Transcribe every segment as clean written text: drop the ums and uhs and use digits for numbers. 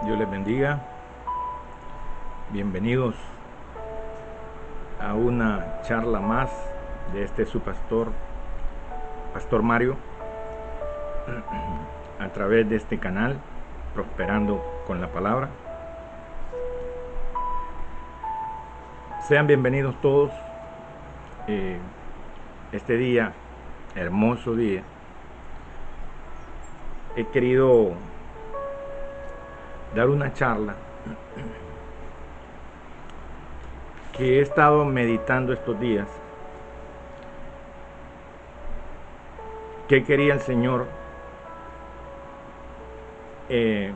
Dios les bendiga. Bienvenidos a una charla más de su pastor, Pastor Mario, a través de este canal, Prosperando con la Palabra. Sean bienvenidos todos. Este día, hermoso día, he querido dar una charla que he estado meditando estos días. ¿Qué quería el Señor que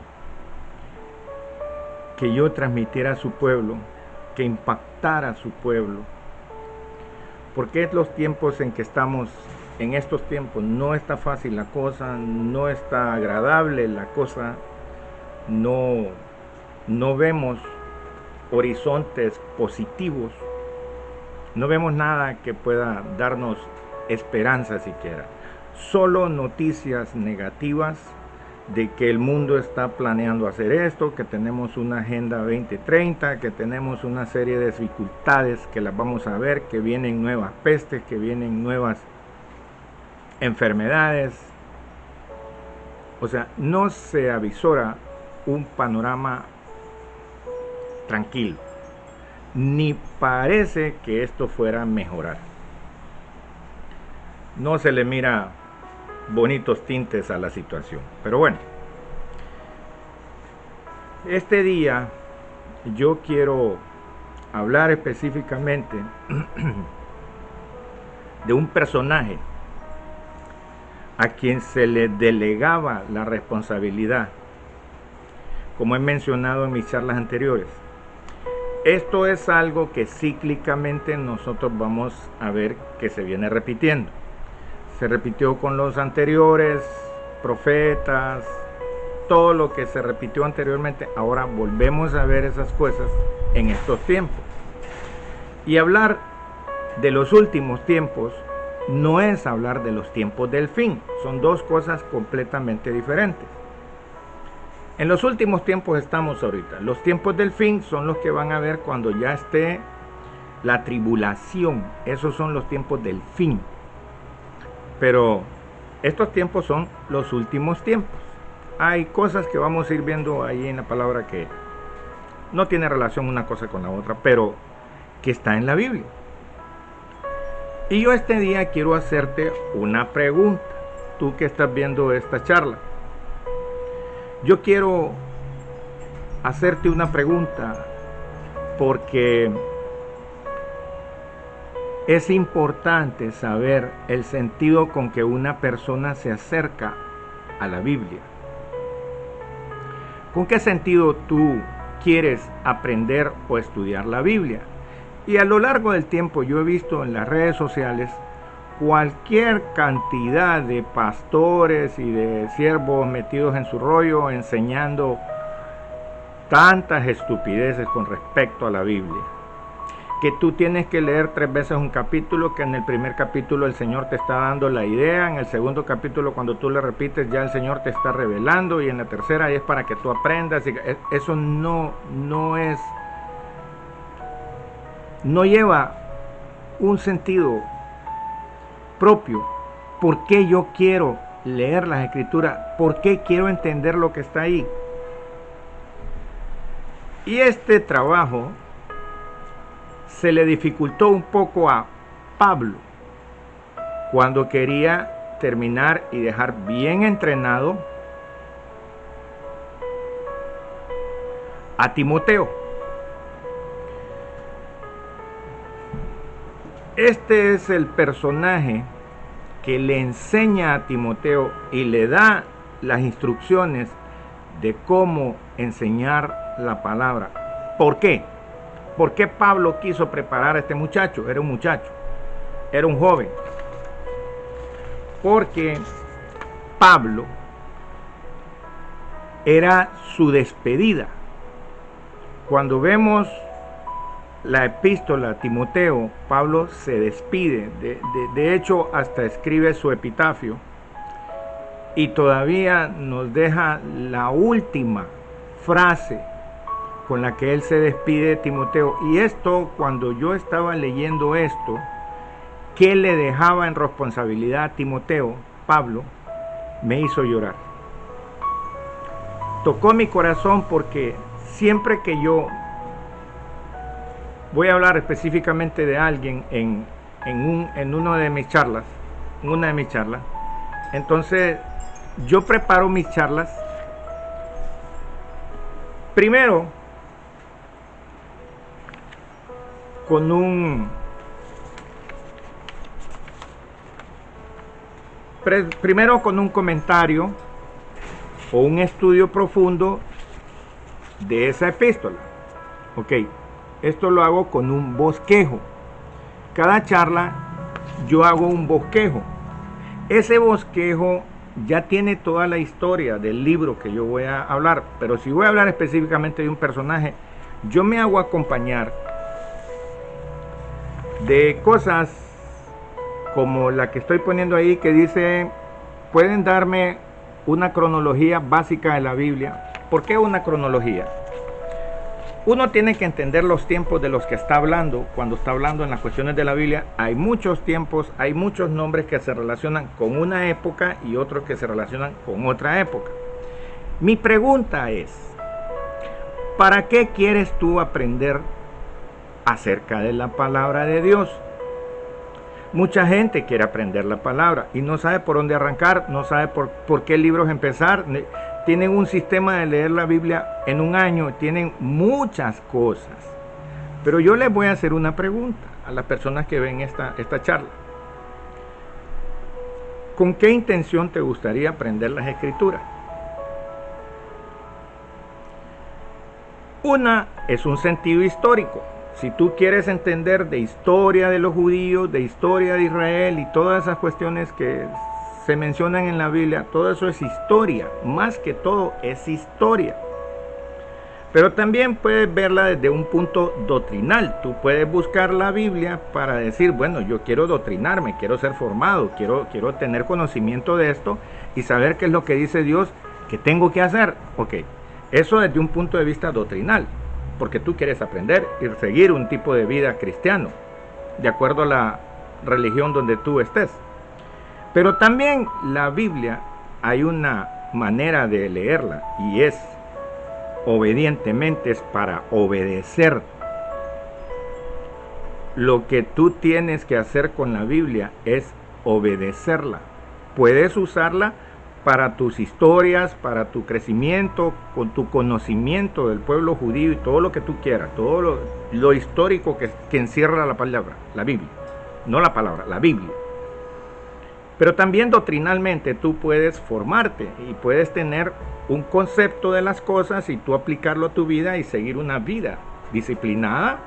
yo transmitiera a su pueblo, que impactara a su pueblo? Porque es los tiempos en que estamos, en estos tiempos no está fácil la cosa, no está agradable la cosa, no vemos horizontes positivos, no vemos nada que pueda darnos esperanza siquiera, solo noticias negativas de que el mundo está planeando hacer esto, que tenemos una agenda 2030, que tenemos una serie de dificultades que las vamos a ver, que vienen nuevas pestes, que vienen nuevas enfermedades. O sea, no se avisora un panorama tranquilo, ni parece que esto fuera a mejorar. No se le mira bonitos tintes a la situación. Pero bueno, este día yo quiero hablar específicamente de un personaje a quien se le delegaba la responsabilidad, como he mencionado en mis charlas anteriores. Esto es algo que cíclicamente nosotros vamos a ver que se viene repitiendo. Se repitió con los anteriores profetas, todo lo que se repitió anteriormente, ahora volvemos a ver esas cosas en estos tiempos. Y hablar de los últimos tiempos no es hablar de los tiempos del fin, son dos cosas completamente diferentes. En los últimos tiempos estamos ahorita. Los tiempos del fin son los que van a ver cuando ya esté la tribulación. Esos son los tiempos del fin. Pero estos tiempos son los últimos tiempos. Hay cosas que vamos a ir viendo ahí en la palabra que no tiene relación una cosa con la otra, pero que está en la Biblia. Y yo este día quiero hacerte una pregunta, tú que estás viendo esta charla. Yo quiero hacerte una pregunta porque es importante saber el sentido con que una persona se acerca a la Biblia. ¿Con qué sentido tú quieres aprender o estudiar la Biblia? Y a lo largo del tiempo yo he visto en las redes sociales cualquier cantidad de pastores y de siervos metidos en su rollo enseñando tantas estupideces con respecto a la Biblia. Que tú tienes que leer 3 veces un capítulo, que en el primer capítulo el Señor te está dando la idea, en el segundo capítulo cuando tú le repites ya el Señor te está revelando, y en la tercera es para que tú aprendas. Y eso no lleva un sentido propio. ¿Por qué yo quiero leer las Escrituras? ¿Por qué quiero entender lo que está ahí? Y este trabajo se le dificultó un poco a Pablo cuando quería terminar y dejar bien entrenado a Timoteo. Este es el personaje que le enseña a Timoteo y le da las instrucciones de cómo enseñar la palabra. ¿Por qué? ¿Por qué Pablo quiso preparar a este muchacho? Era un muchacho, era un joven. Porque Pablo era su despedida. Cuando vemos la epístola a Timoteo, Pablo se despide. De hecho, hasta escribe su epitafio. Y todavía nos deja la última frase con la que él se despide de Timoteo. Y esto, cuando yo estaba leyendo esto, que le dejaba en responsabilidad a Timoteo, Pablo, me hizo llorar. Tocó mi corazón porque siempre que yo voy a hablar específicamente de alguien en una de mis charlas, entonces yo preparo mis charlas primero con un comentario o un estudio profundo de esa epístola. Ok, esto lo hago con un bosquejo. Cada charla yo hago un bosquejo. Ese bosquejo ya tiene toda la historia del libro que yo voy a hablar, pero si voy a hablar específicamente de un personaje, yo me hago acompañar de cosas como la que estoy poniendo ahí, que dice: pueden darme una cronología básica de la Biblia. ¿Por qué una cronología? Uno tiene que entender los tiempos de los que está hablando. Cuando está hablando en las cuestiones de la Biblia, hay muchos tiempos, hay muchos nombres que se relacionan con una época y otros que se relacionan con otra época. Mi pregunta es: ¿para qué quieres tú aprender acerca de la palabra de Dios? Mucha gente quiere aprender la palabra y no sabe por dónde arrancar, no sabe por qué libros empezar. Tienen un sistema de leer la Biblia en un año, tienen muchas cosas. Pero yo les voy a hacer una pregunta a las personas que ven esta charla. ¿Con qué intención te gustaría aprender las Escrituras? Una es un sentido histórico. Si tú quieres entender de historia de los judíos, de historia de Israel y todas esas cuestiones que se mencionan en la Biblia, todo eso es historia, más que todo es historia. Pero también puedes verla desde un punto doctrinal. Tú puedes buscar la Biblia para decir: bueno, yo quiero doctrinarme, quiero ser formado, quiero tener conocimiento de esto y saber qué es lo que dice Dios que tengo que hacer. Ok, eso desde un punto de vista doctrinal, porque tú quieres aprender y seguir un tipo de vida cristiano, de acuerdo a la religión donde tú estés. Pero también la Biblia, hay una manera de leerla y es obedientemente, es para obedecer. Lo que tú tienes que hacer con la Biblia es obedecerla. Puedes usarla para tus historias, para tu crecimiento, con tu conocimiento del pueblo judío y todo lo que tú quieras, todo lo histórico que encierra la palabra, la Biblia. No la palabra, la Biblia. Pero también doctrinalmente tú puedes formarte y puedes tener un concepto de las cosas y tú aplicarlo a tu vida y seguir una vida disciplinada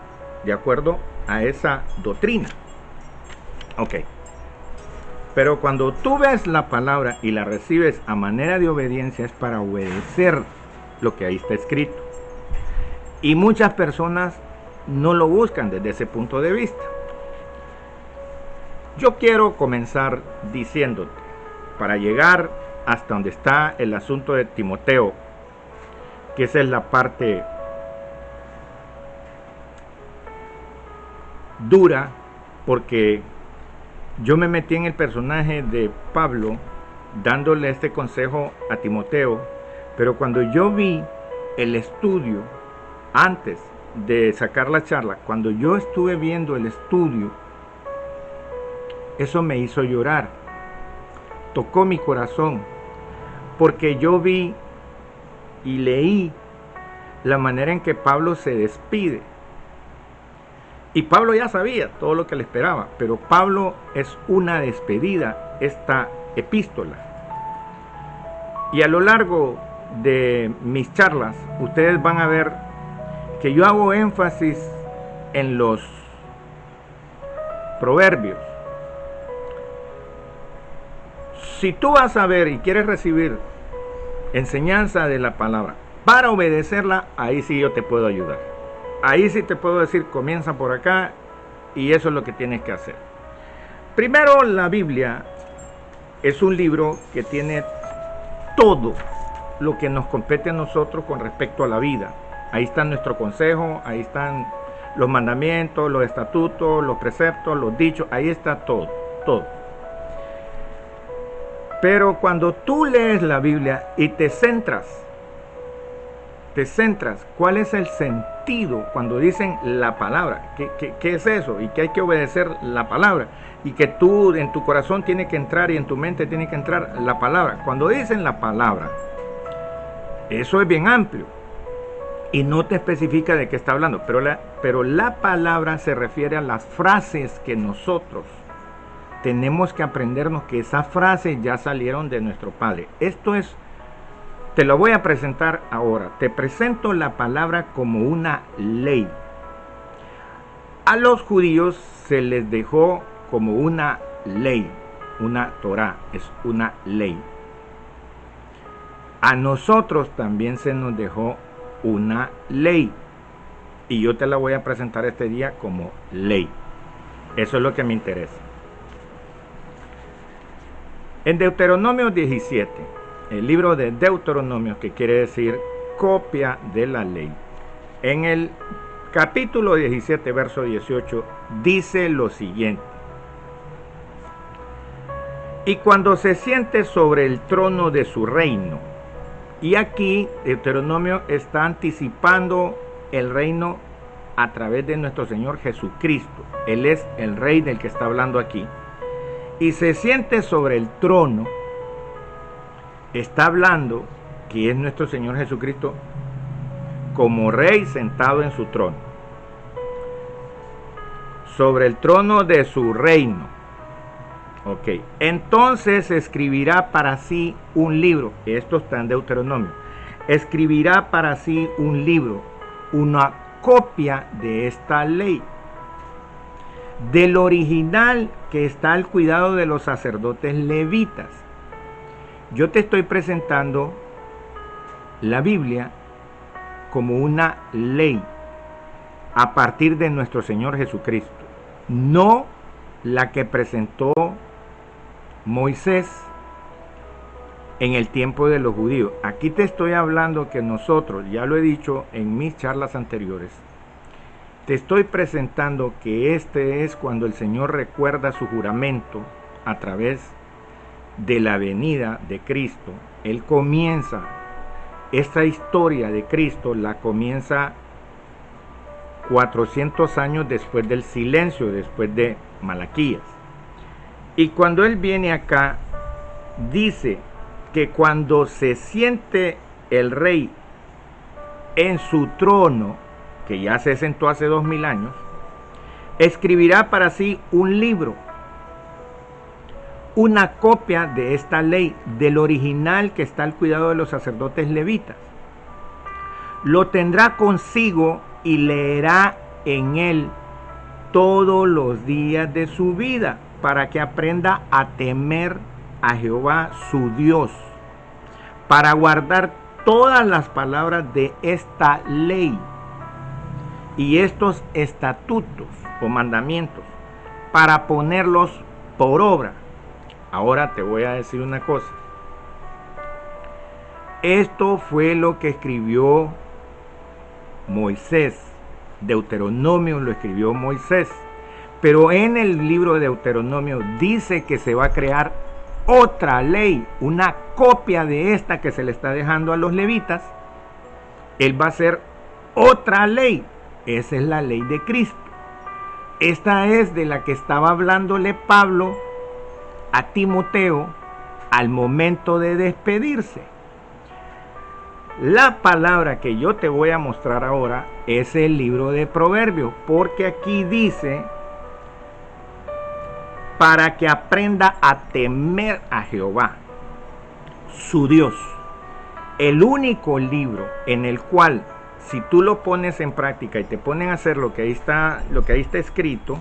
de acuerdo a esa doctrina. Ok. Pero cuando tú ves la palabra y la recibes a manera de obediencia, es para obedecer lo que ahí está escrito. Y muchas personas no lo buscan desde ese punto de vista. Yo quiero comenzar diciéndote, para llegar hasta donde está el asunto de Timoteo, que esa es la parte dura, porque yo me metí en el personaje de Pablo dándole este consejo a Timoteo, pero cuando yo vi el estudio antes de sacar la charla, cuando yo estuve viendo el estudio, eso me hizo llorar, tocó mi corazón, porque yo vi y leí la manera en que Pablo se despide. Y Pablo ya sabía todo lo que le esperaba, pero Pablo es una despedida, esta epístola. Y a lo largo de mis charlas, ustedes van a ver que yo hago énfasis en los proverbios. Si tú vas a ver y quieres recibir enseñanza de la palabra para obedecerla, ahí sí yo te puedo ayudar. Ahí sí te puedo decir: comienza por acá y eso es lo que tienes que hacer. Primero, la Biblia es un libro que tiene todo lo que nos compete a nosotros con respecto a la vida. Ahí está nuestro consejo, ahí están los mandamientos, los estatutos, los preceptos, los dichos, ahí está todo, todo. Pero cuando tú lees la Biblia y te centras, ¿cuál es el sentido cuando dicen la palabra? ¿Qué es eso? Y que hay que obedecer la palabra. Y que tú en tu corazón tiene que entrar y en tu mente tiene que entrar la palabra. Cuando dicen la palabra, eso es bien amplio. Y no te especifica de qué está hablando. Pero la palabra se refiere a las frases que nosotros tenemos que aprendernos, que esas frases ya salieron de nuestro Padre. Esto es, te lo voy a presentar ahora. Te presento la palabra como una ley. A los judíos se les dejó como una ley, una Torá, es una ley. A nosotros también se nos dejó una ley. Y yo te la voy a presentar este día como ley. Eso es lo que me interesa. En Deuteronomio 17, el libro de Deuteronomio, que quiere decir copia de la ley, en el capítulo 17, verso 18, dice lo siguiente: y cuando se siente sobre el trono de su reino. Y aquí Deuteronomio está anticipando el reino a través de nuestro Señor Jesucristo. Él es el rey del que está hablando aquí. Y se siente sobre el trono, está hablando que es nuestro Señor Jesucristo como rey sentado en su trono, sobre el trono de su reino. Ok, entonces escribirá para sí un libro. Esto está en Deuteronomio. Escribirá para sí un libro, una copia de esta ley, del original que está al cuidado de los sacerdotes levitas. Yo te estoy presentando la Biblia como una ley a partir de nuestro Señor Jesucristo, no la que presentó Moisés en el tiempo de los judíos. Aquí te estoy hablando que nosotros, ya lo he dicho en mis charlas anteriores, te estoy presentando que este es cuando el Señor recuerda su juramento a través de la venida de Cristo. Él comienza esta historia de Cristo, la comienza 400 años después del silencio, después de Malaquías. Y cuando Él viene acá, dice que cuando se siente el rey en su trono, que ya se sentó hace 2000 años, escribirá para sí un libro, una copia de esta ley, del original que está al cuidado de los sacerdotes levitas. Lo tendrá consigo y leerá en él todos los días de su vida, para que aprenda a temer a Jehová su Dios, para guardar todas las palabras de esta ley y estos estatutos o mandamientos, para ponerlos por obra. Ahora te voy a decir una cosa. Esto fue lo que escribió Moisés. Deuteronomio lo escribió Moisés. Pero en el libro de Deuteronomio dice que se va a crear otra ley, una copia de esta que se le está dejando a los levitas. Él va a hacer otra ley. Esa es la ley de Cristo. Esta es de la que estaba hablándole Pablo a Timoteo al momento de despedirse. La palabra que yo te voy a mostrar ahora es el libro de Proverbios, porque aquí dice para que aprenda a temer a Jehová, su Dios. El único libro en el cual, si tú lo pones en práctica y te ponen a hacer lo que ahí está escrito,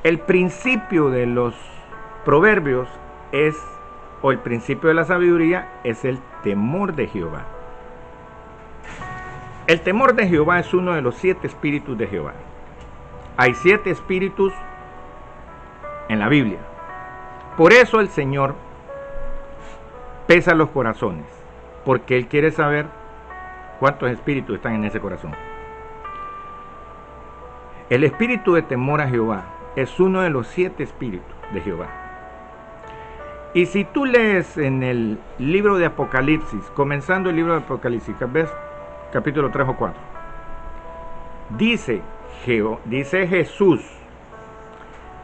el principio de los proverbios es, o el principio de la sabiduría, es el temor de Jehová. El temor de Jehová es uno de los 7 espíritus de Jehová. Hay 7 espíritus en la Biblia. Por eso el Señor pesa los corazones porque Él quiere saber cuántos espíritus están en ese corazón. El espíritu de temor a Jehová es uno de los 7 espíritus de Jehová. Y si tú lees en el libro de Apocalipsis, comenzando el libro de Apocalipsis, ¿ves? Capítulo 3 o 4, dice Jesús,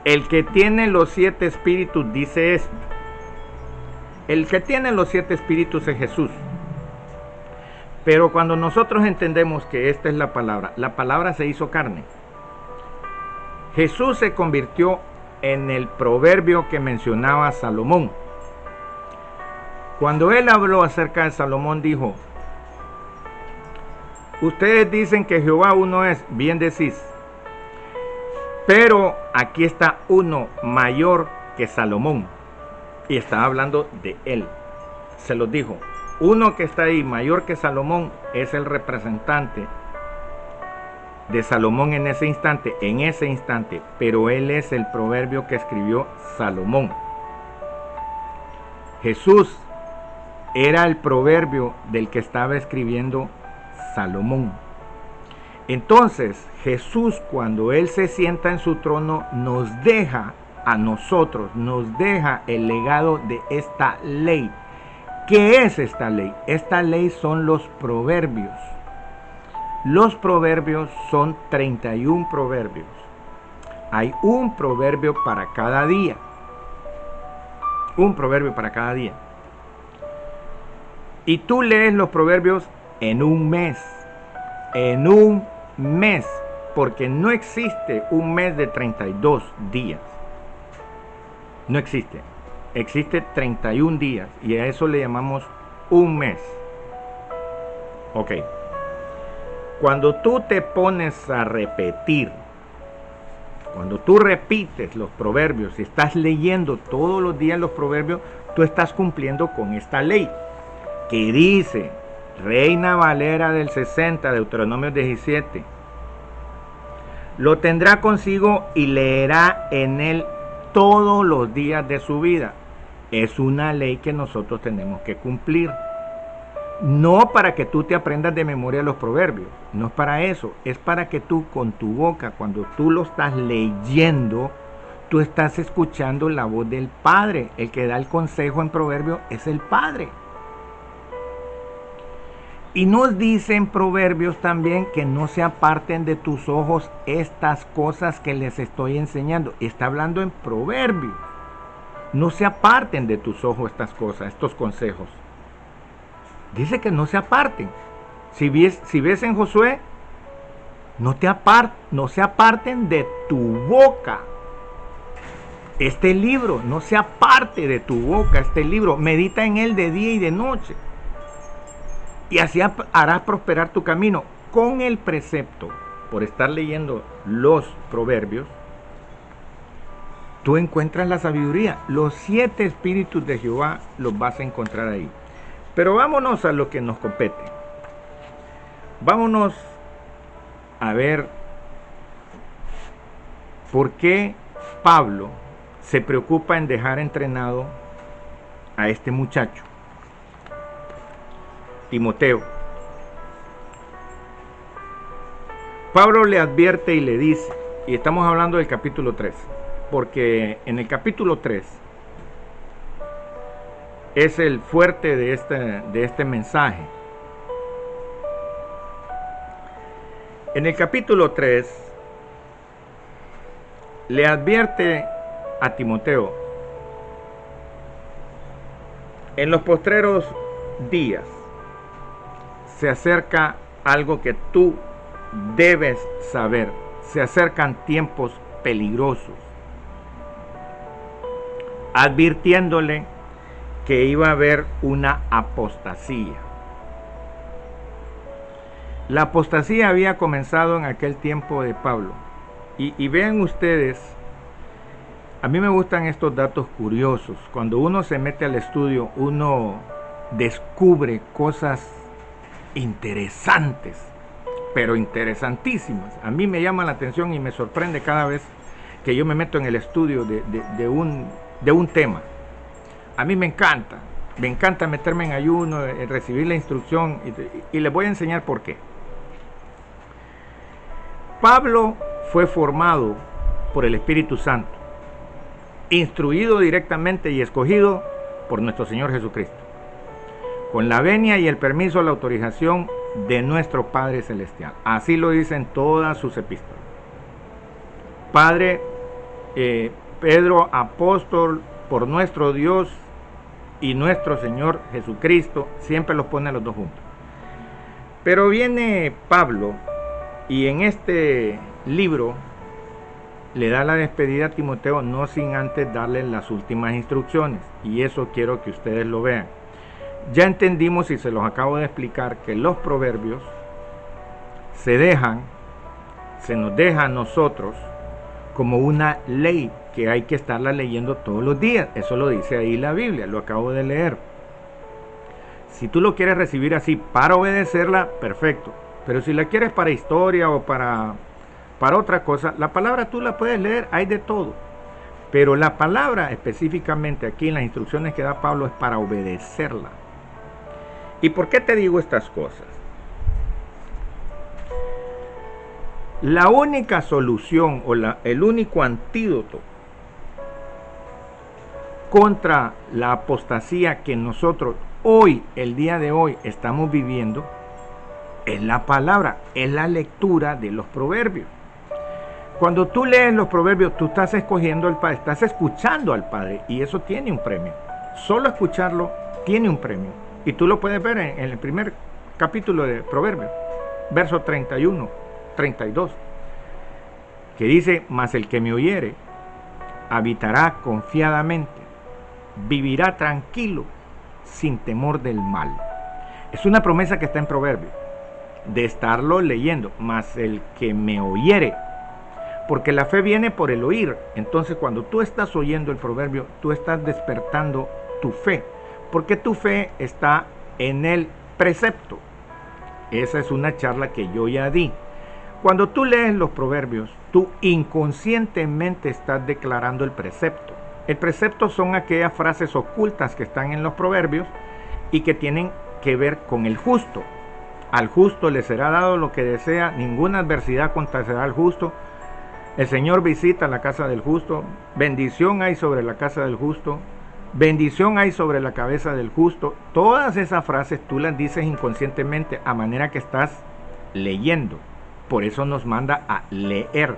el que tiene los 7 espíritus dice esto. El que tiene los 7 espíritus es Jesús. Pero cuando nosotros entendemos que esta es la palabra se hizo carne. Jesús se convirtió en el proverbio que mencionaba Salomón. Cuando él habló acerca de Salomón, dijo: ustedes dicen que Jehová uno es, bien decís, pero aquí está uno mayor que Salomón. Y estaba hablando de él. Se los dijo: uno que está ahí mayor que Salomón es el representante de Salomón en ese instante, pero él es el proverbio que escribió Salomón. Jesús era el proverbio del que estaba escribiendo Salomón. Entonces Jesús, cuando él se sienta en su trono, nos deja a nosotros, nos deja el legado de esta ley. ¿Qué es esta ley? Esta ley son los proverbios. Los proverbios son 31 proverbios. Hay un proverbio para cada día. Un proverbio para cada día. Y tú lees los proverbios en un mes. En un mes. Porque no existe un mes de 32 días. No existe. Existe 31 días. Y a eso le llamamos un mes. Ok. Cuando tú te pones a repetir, cuando tú repites los proverbios y estás leyendo todos los días los proverbios, tú estás cumpliendo con esta ley que dice, Reina Valera del 60, Deuteronomio 17, lo tendrá consigo y leerá en él todos los días de su vida. Es una ley que nosotros tenemos que cumplir. No para que tú te aprendas de memoria los proverbios, no es para eso, es para que tú con tu boca, cuando tú lo estás leyendo, tú estás escuchando la voz del Padre. El que da el consejo en proverbio es el Padre. Y nos dicen proverbios también que no se aparten de tus ojos estas cosas que les estoy enseñando. Está hablando en proverbios. No se aparten de tus ojos estas cosas, estos consejos. Dice que no se aparten. Si ves en Josué, no se aparten de tu boca. Este libro, no se aparte de tu boca este libro. Medita en él de día y de noche. Y así harás prosperar tu camino. Con el precepto, por estar leyendo los proverbios, tú encuentras la sabiduría. Los 7 espíritus de Jehová los vas a encontrar ahí. Pero vámonos a lo que nos compete. Vámonos a ver por qué Pablo se preocupa en dejar entrenado a este muchacho, Timoteo. Pablo le advierte y le dice, y estamos hablando del capítulo 3, porque en el capítulo 3 es el fuerte de este mensaje. En el capítulo 3 le advierte a Timoteo: en los postreros días se acerca algo que tú debes saber. Se acercan tiempos peligrosos, advirtiéndole que iba a haber una apostasía. La apostasía había comenzado en aquel tiempo de Pablo. Y vean ustedes, a mí me gustan estos datos curiosos. Cuando uno se mete al estudio, uno descubre cosas interesantes, pero interesantísimas. A mí me llama la atención y me sorprende cada vez que yo me meto en el estudio de un tema. A mí me encanta. Me encanta meterme en ayuno, recibir la instrucción y les voy a enseñar por qué. Pablo fue formado por el Espíritu Santo, instruido directamente y escogido por nuestro Señor Jesucristo, con la venia y el permiso, la autorización de nuestro Padre Celestial. Así lo dicen todas sus epístolas. Padre, Pedro, apóstol por nuestro Dios y nuestro Señor Jesucristo, siempre los pone a los dos juntos. Pero viene Pablo y en este libro le da la despedida a Timoteo, no sin antes darle las últimas instrucciones, y eso quiero que ustedes lo vean. Ya entendimos, y se los acabo de explicar, que los proverbios se nos deja a nosotros como una ley que hay que estarla leyendo todos los días. Eso lo dice ahí la Biblia, lo acabo de leer. Si tú lo quieres recibir así para obedecerla, perfecto. Pero si la quieres para historia o para otra cosa, la palabra tú la puedes leer, hay de todo. Pero la palabra específicamente aquí en las instrucciones que da Pablo es para obedecerla. ¿Y por qué te digo estas cosas? La única solución o el único antídoto contra la apostasía que nosotros hoy, el día de hoy, estamos viviendo, es la palabra, es la lectura de los proverbios. Cuando tú lees los proverbios, tú estás escogiendo al Padre, estás escuchando al Padre, y eso tiene un premio. Solo escucharlo tiene un premio. Y tú lo puedes ver en el primer capítulo de Proverbios, verso 31, 32, que dice: mas el que me oyere habitará confiadamente, vivirá tranquilo, sin temor del mal. Es una promesa que está en Proverbios, de estarlo leyendo. Mas el que me oyere, porque la fe viene por el oír. Entonces cuando tú estás oyendo el proverbio, tú estás despertando tu fe, porque tu fe está en el precepto. Esa es una charla que yo ya di. Cuando tú lees los proverbios, tú inconscientemente estás declarando el precepto. El precepto son aquellas frases ocultas que están en los proverbios y que tienen que ver con el justo. Al justo le será dado lo que desea, ninguna adversidad acontecerá al justo. El Señor visita la casa del justo, bendición hay sobre la casa del justo, bendición hay sobre la cabeza del justo. Todas esas frases tú las dices inconscientemente, a manera que estás leyendo. Por eso nos manda a leer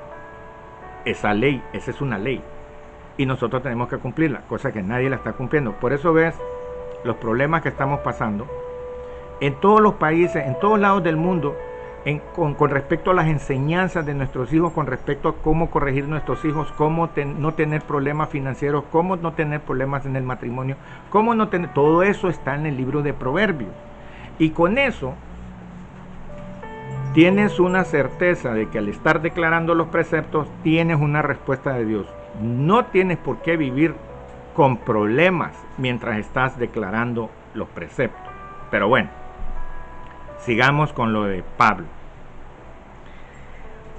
esa ley. Esa es una ley y nosotros tenemos que cumplirla, cosa que nadie la está cumpliendo. Por eso ves los problemas que estamos pasando en todos los países, en todos lados del mundo, con respecto a las enseñanzas de nuestros hijos, con respecto a cómo corregir nuestros hijos, cómo no tener problemas financieros, cómo no tener problemas en el matrimonio, cómo no tener... Todo eso está en el libro de Proverbios. Y con eso tienes una certeza de que al estar declarando los preceptos, tienes una respuesta de Dios. No tienes por qué vivir con problemas mientras estás declarando los preceptos. Pero bueno, sigamos con lo de Pablo.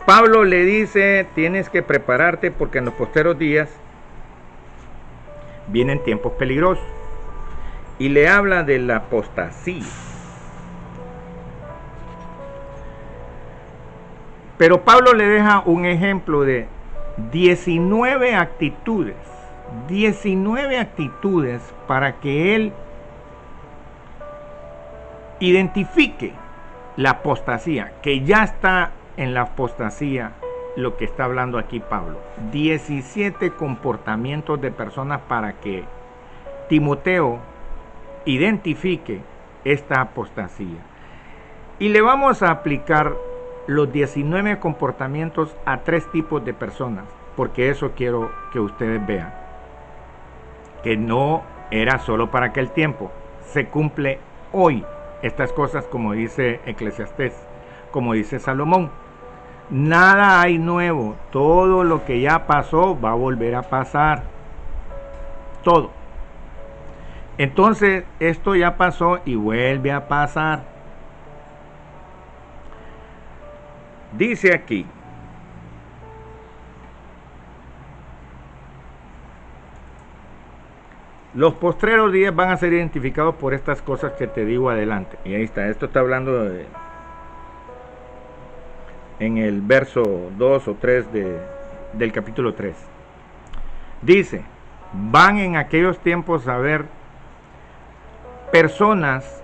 Pablo le dice: tienes que prepararte porque en los posteros días vienen tiempos peligrosos. Y le habla de la apostasía. Pero Pablo le deja un ejemplo de 19 actitudes para que él identifique la apostasía, que ya está en la apostasía lo que está hablando aquí Pablo. 17 comportamientos de personas para que Timoteo identifique esta apostasía. Y le vamos a aplicar los 19 comportamientos a 3 tipos de personas, porque eso quiero que ustedes vean, que no era solo para aquel tiempo, se cumple hoy. Estas cosas, como dice Eclesiastés, como dice Salomón, nada hay nuevo, todo lo que ya pasó va a volver a pasar, todo. Entonces esto ya pasó y vuelve a pasar. Dice aquí: Los postreros días van a ser identificados por estas cosas que te digo adelante. Y ahí está, esto está hablando en el verso 2 o 3 del capítulo 3. Dice, van en aquellos tiempos a ver personas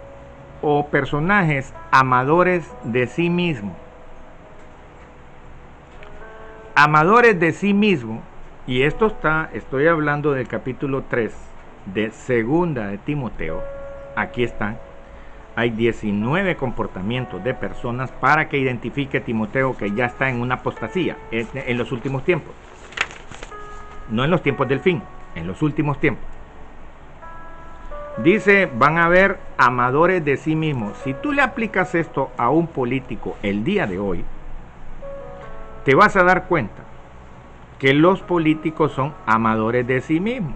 o personajes amadores de sí mismo. Amadores de sí mismo, y esto estoy hablando del capítulo 3 de segunda de Timoteo. Aquí están. Hay 19 comportamientos de personas para que identifique Timoteo que ya está en una apostasía en los últimos tiempos. No en los tiempos del fin, en los últimos tiempos. Dice, van a haber amadores de sí mismos. Si tú le aplicas esto a un político el día de hoy, te vas a dar cuenta que los políticos son amadores de sí mismos.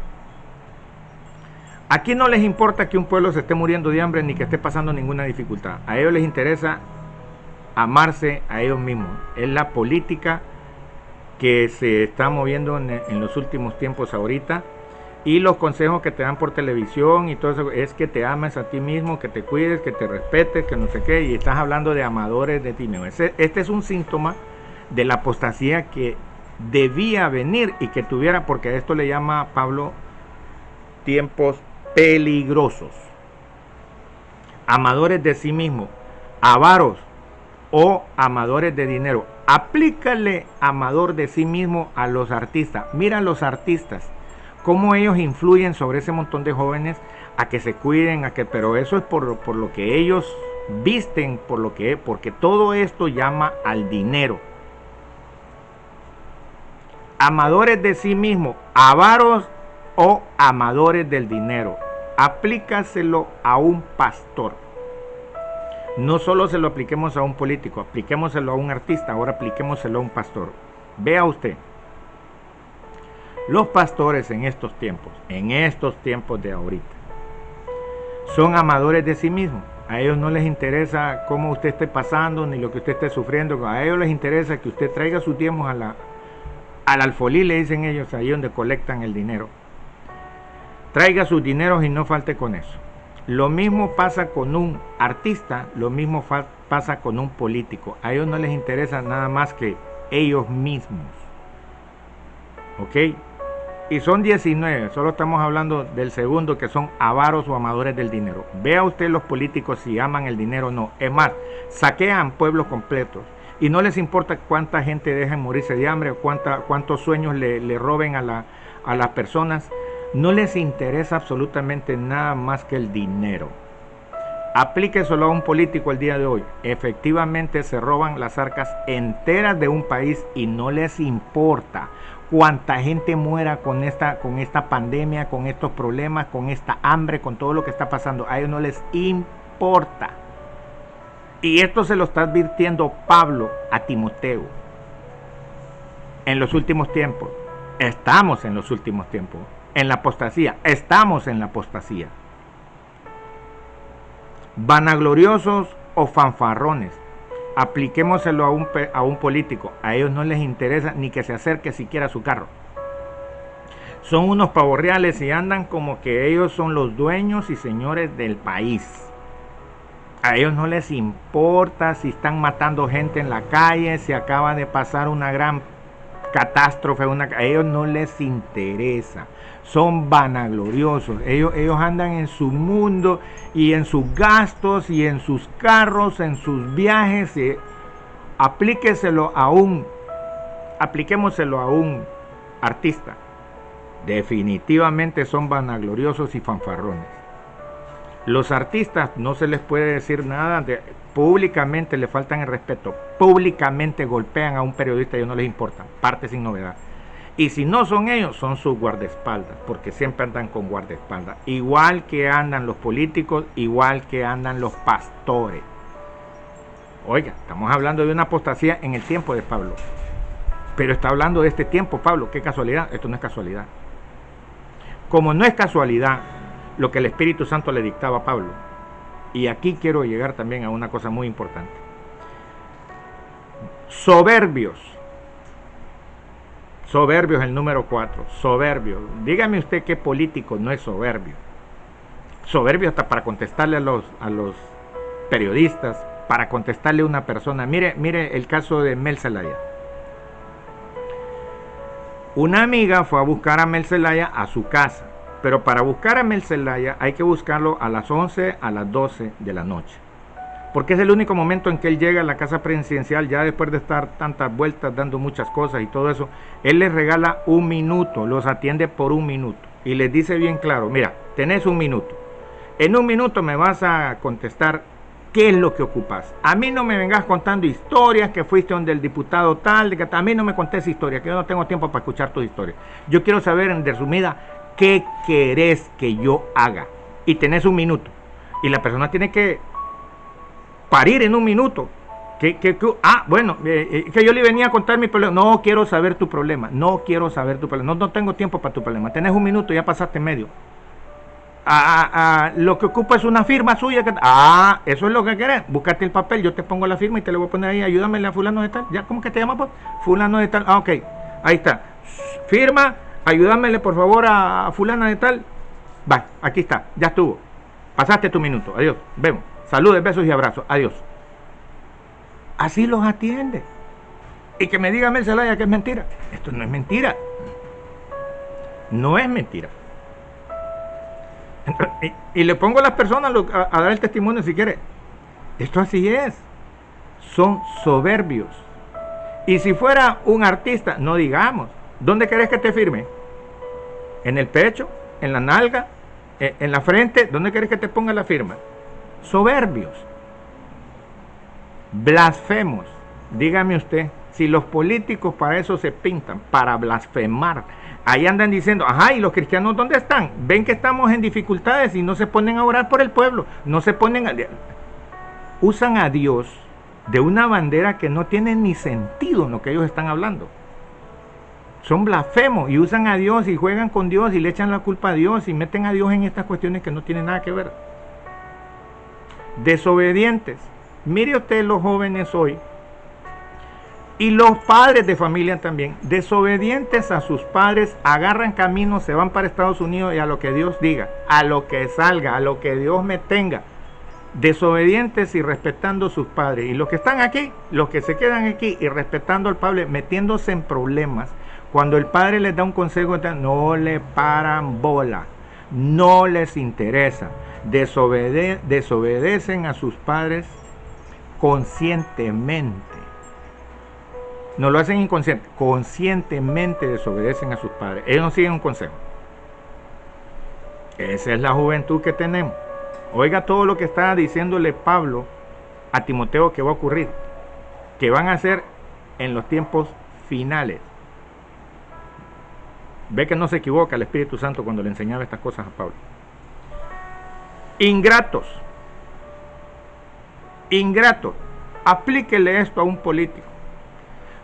Aquí no les importa que un pueblo se esté muriendo de hambre ni que esté pasando ninguna dificultad. A ellos les interesa amarse a ellos mismos. Es la política que se está moviendo en los últimos tiempos ahorita. Y los consejos que te dan por televisión y todo eso es que te ames a ti mismo, que te cuides, que te respetes, que no sé qué. Y estás hablando de amadores de ti mismo. Este es un síntoma de la apostasía que debía venir y que tuviera, porque a esto le llama Pablo tiempos peligrosos. Amadores de sí mismo, avaros o amadores de dinero. Aplícale amador de sí mismo a los artistas. Mira a los artistas, cómo ellos influyen sobre ese montón de jóvenes a que se cuiden, pero eso es por lo que ellos visten, porque todo esto llama al dinero. Amadores de sí mismo, avaros o amadores del dinero. Aplícaselo a un pastor. No solo se lo apliquemos a un político, apliquémoselo a un artista, ahora apliquémoselo a un pastor. Vea usted, los pastores en estos tiempos de ahorita, son amadores de sí mismos. A ellos no les interesa cómo usted esté pasando ni lo que usted esté sufriendo. A ellos les interesa que usted traiga sus diezmos al alfolí, le dicen ellos, ahí donde colectan el dinero. Traiga sus dineros y no falte con eso. Lo mismo pasa con un artista, lo mismo pasa con un político. A ellos no les interesa nada más que ellos mismos. ¿Ok? Y son 19, solo estamos hablando del segundo, que son avaros o amadores del dinero. Vea usted los políticos si aman el dinero o no. Es más, saquean pueblos completos. Y no les importa cuánta gente dejen morirse de hambre o cuántos sueños le roben a las personas. No les interesa absolutamente nada más que el dinero. Aplíqueselo a un político el día de hoy. Efectivamente se roban las arcas enteras de un país y no les importa cuánta gente muera con esta pandemia, con estos problemas, con esta hambre, con todo lo que está pasando. A ellos no les importa. Y esto se lo está advirtiendo Pablo a Timoteo. En los últimos tiempos, estamos en los últimos tiempos. En la apostasía, estamos en la apostasía. Vanagloriosos o fanfarrones. Apliquémoselo a un político. A ellos no les interesa ni que se acerque siquiera a su carro. Son unos pavorreales y andan como que ellos son los dueños y señores del país. A ellos no les importa si están matando gente en la calle, si acaba de pasar una gran catástrofe, a ellos no les interesa. Son vanagloriosos. Ellos andan en su mundo y en sus gastos y en sus carros, en sus viajes. Aplíquémoselo a un artista. Definitivamente son vanagloriosos y fanfarrones. Los artistas no se les puede decir nada, públicamente le faltan el respeto, públicamente golpean a un periodista y no les importa, parte sin novedad. Y si no son ellos, son sus guardaespaldas, porque siempre andan con guardaespaldas. Igual que andan los políticos, igual que andan los pastores. Oiga, estamos hablando de una apostasía en el tiempo de Pablo. Pero está hablando de este tiempo, Pablo. ¿Qué casualidad? Esto no es casualidad. Como no es casualidad lo que el Espíritu Santo le dictaba a Pablo. Y aquí quiero llegar también a una cosa muy importante. Soberbios. Soberbio es el número 4. Soberbio. Dígame usted qué político no es soberbio. Soberbio hasta para contestarle a los periodistas, para contestarle a una persona. Mire el caso de Mel Zelaya. Una amiga fue a buscar a Mel Zelaya a su casa, pero para buscar a Mel Zelaya hay que buscarlo a las 11, a las 12 de la noche. Porque es el único momento en que él llega a la casa presidencial, ya después de estar tantas vueltas, dando muchas cosas y todo eso. Él les regala 1 minuto, los atiende por 1 minuto y les dice bien claro: mira, tenés 1 minuto. En 1 minuto me vas a contestar qué es lo que ocupas. A mí no me vengas contando historias que fuiste donde el diputado tal, que a mí no me contés historias, que yo no tengo tiempo para escuchar tus historias. Yo quiero saber en resumida qué querés que yo haga. Y tenés 1 minuto. Y la persona tiene que parir en 1 minuto. Que yo le venía a contar mi problema. No quiero saber tu problema. No quiero saber tu problema. No tengo tiempo para tu problema. Tenés 1 minuto, ya pasaste medio. Lo que ocupa es una firma suya. Eso es lo que querés. Búscate el papel, yo te pongo la firma y te le voy a poner ahí: ayúdame a fulano de tal. ¿Ya? ¿Cómo que te llamas? Fulano de tal. Ok, ahí está. Firma, ayúdamele por favor a fulana de tal. Va, aquí está, ya estuvo. Pasaste tu minuto. Adiós. Vemos. Saludes, besos y abrazos. Adiós. Así los atiende. Y que me diga Mel Zelaya que es mentira. Esto no es mentira. No es mentira. Y le pongo a las personas a dar el testimonio si quiere. Esto así es. Son soberbios. Y si fuera un artista, no digamos. ¿Dónde querés que te firme? ¿En el pecho? ¿En la nalga? ¿En la frente? ¿Dónde querés que te ponga la firma? Soberbios. Blasfemos. Dígame usted, si los políticos para eso se pintan, para blasfemar. Ahí andan diciendo: ajá, ¿y los cristianos dónde están? Ven que estamos en dificultades y no se ponen a orar por el pueblo. No se ponen a... Usan a Dios de una bandera que no tiene ni sentido en lo que ellos están hablando. Son blasfemos y usan a Dios y juegan con Dios y le echan la culpa a Dios y meten a Dios en estas cuestiones que no tienen nada que ver. Desobedientes. Mire usted los jóvenes hoy y los padres de familia también, desobedientes a sus padres, agarran camino, se van para Estados Unidos y a lo que Dios diga, a lo que salga, a lo que Dios me tenga. Desobedientes y respetando a sus padres. Y los que están aquí, los que se quedan aquí y respetando al padre, metiéndose en problemas. Cuando el padre les da un consejo, no le paran bola, no les interesa. Desobedecen a sus padres conscientemente. No lo hacen inconsciente, conscientemente desobedecen a sus padres. Ellos no siguen un consejo. Esa es la juventud que tenemos. Oiga todo lo que está diciéndole Pablo a Timoteo que va a ocurrir, que van a ser en los tiempos finales. Ve que no se equivoca el Espíritu Santo cuando le enseñaba estas cosas a Pablo. Ingratos. Ingratos. Aplíquele esto a un político.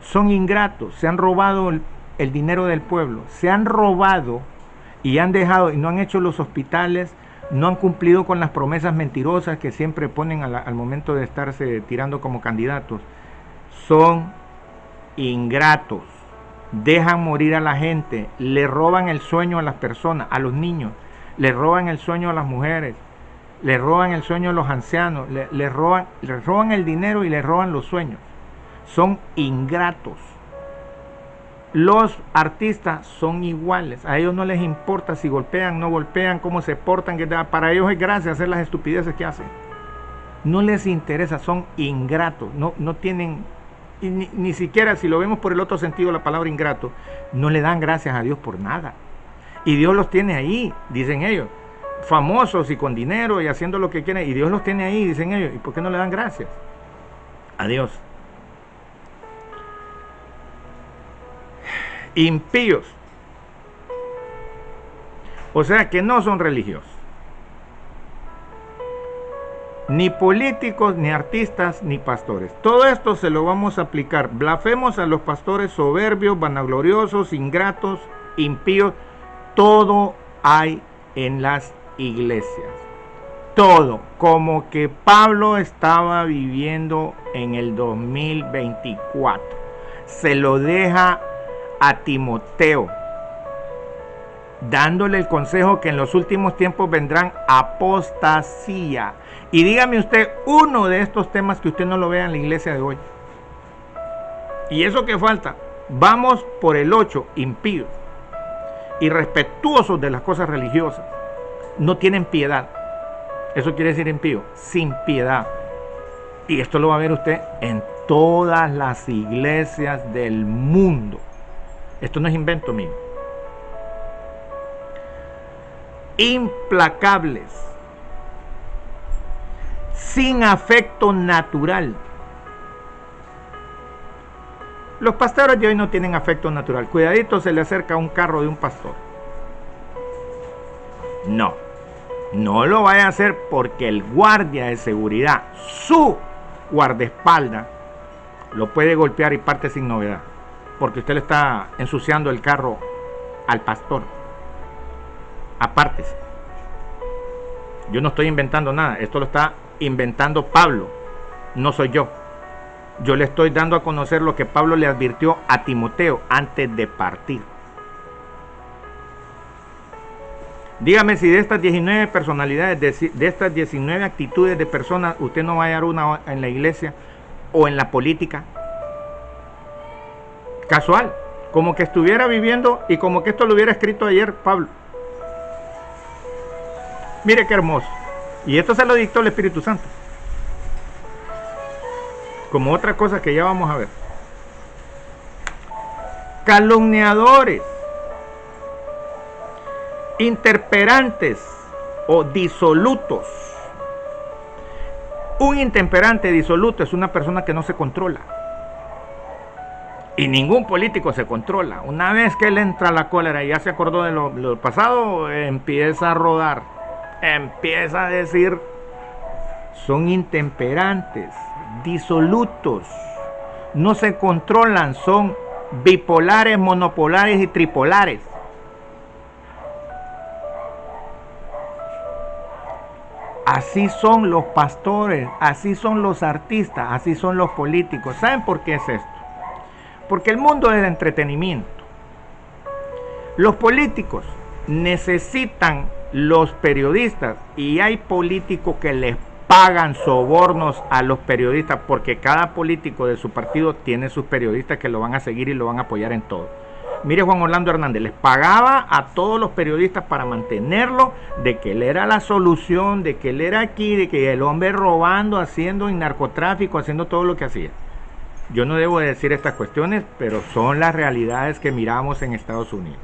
Son ingratos, se han robado el dinero del pueblo, se han robado y han dejado y no han hecho los hospitales, no han cumplido con las promesas mentirosas que siempre ponen al momento de estarse tirando como candidatos. Son ingratos, dejan morir a la gente, le roban el sueño a las personas, a los niños, le roban el sueño a las mujeres, le roban el sueño a los ancianos, le roban el dinero y le roban los sueños. Son ingratos. Los artistas son iguales. A ellos no les importa si golpean, no golpean, cómo se portan. Para ellos es gracia hacer las estupideces que hacen. No les interesa, son ingratos. No tienen, ni siquiera si lo vemos por el otro sentido, la palabra ingrato, no le dan gracias a Dios por nada. Y Dios los tiene ahí, dicen ellos, famosos y con dinero y haciendo lo que quieren. Y Dios los tiene ahí, dicen ellos. ¿Y por qué no le dan gracias a Dios? Impíos, o sea que no son religiosos, ni políticos, ni artistas, ni pastores. Todo esto se lo vamos a aplicar. Blasfemos a los pastores soberbios, vanagloriosos, ingratos, impíos. Todo hay en las iglesias. Todo, como que Pablo estaba viviendo en el 2024. Se lo deja a Timoteo, dándole el consejo que en los últimos tiempos vendrán apostasía. Y dígame usted uno de estos temas que usted no lo vea en la iglesia de hoy. Y eso que falta, vamos por el 8, impíos, irrespetuosos de las cosas religiosas, no tienen piedad. Eso quiere decir impío, sin piedad. Y esto lo va a ver usted en todas las iglesias del mundo. Esto no es invento mío. Implacables, sin afecto natural. Los pastores de hoy no tienen afecto natural. Cuidadito, se le acerca un carro de un pastor. No lo vaya a hacer, porque el guardia de seguridad, su guardaespaldas, lo puede golpear y parte sin novedad, porque usted le está ensuciando el carro al pastor. Apártese. Yo no estoy inventando nada, esto lo está inventando Pablo, no soy yo. Yo le estoy dando a conocer lo que Pablo le advirtió a Timoteo antes de partir. Dígame si de estas 19 personalidades, de estas 19 actitudes de personas, usted no va a hallar una en la iglesia o en la política. Casual, como que estuviera viviendo y como que esto lo hubiera escrito ayer Pablo. Mire qué hermoso. Y esto se lo dictó el Espíritu Santo. Como otra cosa que ya vamos a ver. Calumniadores, intemperantes o disolutos. Un intemperante disoluto es una persona que no se controla. Y ningún político se controla. Una vez que él entra a la cólera y ya se acordó de lo pasado, empieza a rodar. Empieza a decir, son intemperantes, disolutos, no se controlan, son bipolares, monopolares y tripolares. Así son los pastores, así son los artistas, así son los políticos. ¿Saben por qué es esto? Porque el mundo es de entretenimiento. Los políticos necesitan los periodistas, y hay políticos que les pagan sobornos a los periodistas, porque cada político de su partido tiene sus periodistas que lo van a seguir y lo van a apoyar en todo. Mire, Juan Orlando Hernández les pagaba a todos los periodistas para mantenerlo, de que él era la solución, de que él era aquí, de que el hombre robando, haciendo narcotráfico, haciendo todo lo que hacía. Yo no debo decir estas cuestiones, pero son las realidades que miramos en Estados Unidos.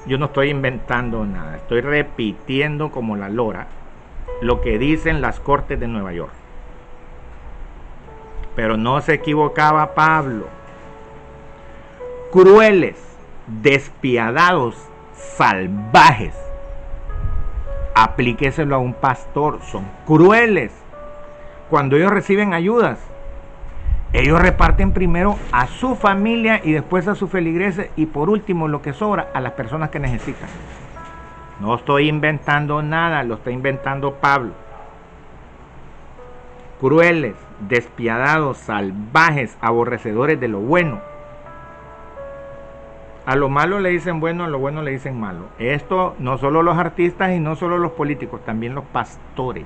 Yo no estoy inventando nada, estoy repitiendo como la lora lo que dicen las cortes de Nueva York. Pero no se equivocaba Pablo. Crueles, despiadados, salvajes. Aplíqueselo a un pastor, son crueles. Cuando ellos reciben ayudas, ellos reparten primero a su familia y después a sus feligreses, y por último, lo que sobra, a las personas que necesitan. No estoy inventando nada, lo está inventando Pablo. Crueles, despiadados, salvajes, aborrecedores de lo bueno. A lo malo le dicen bueno, a lo bueno le dicen malo. Esto no solo los artistas y no solo los políticos, también los pastores.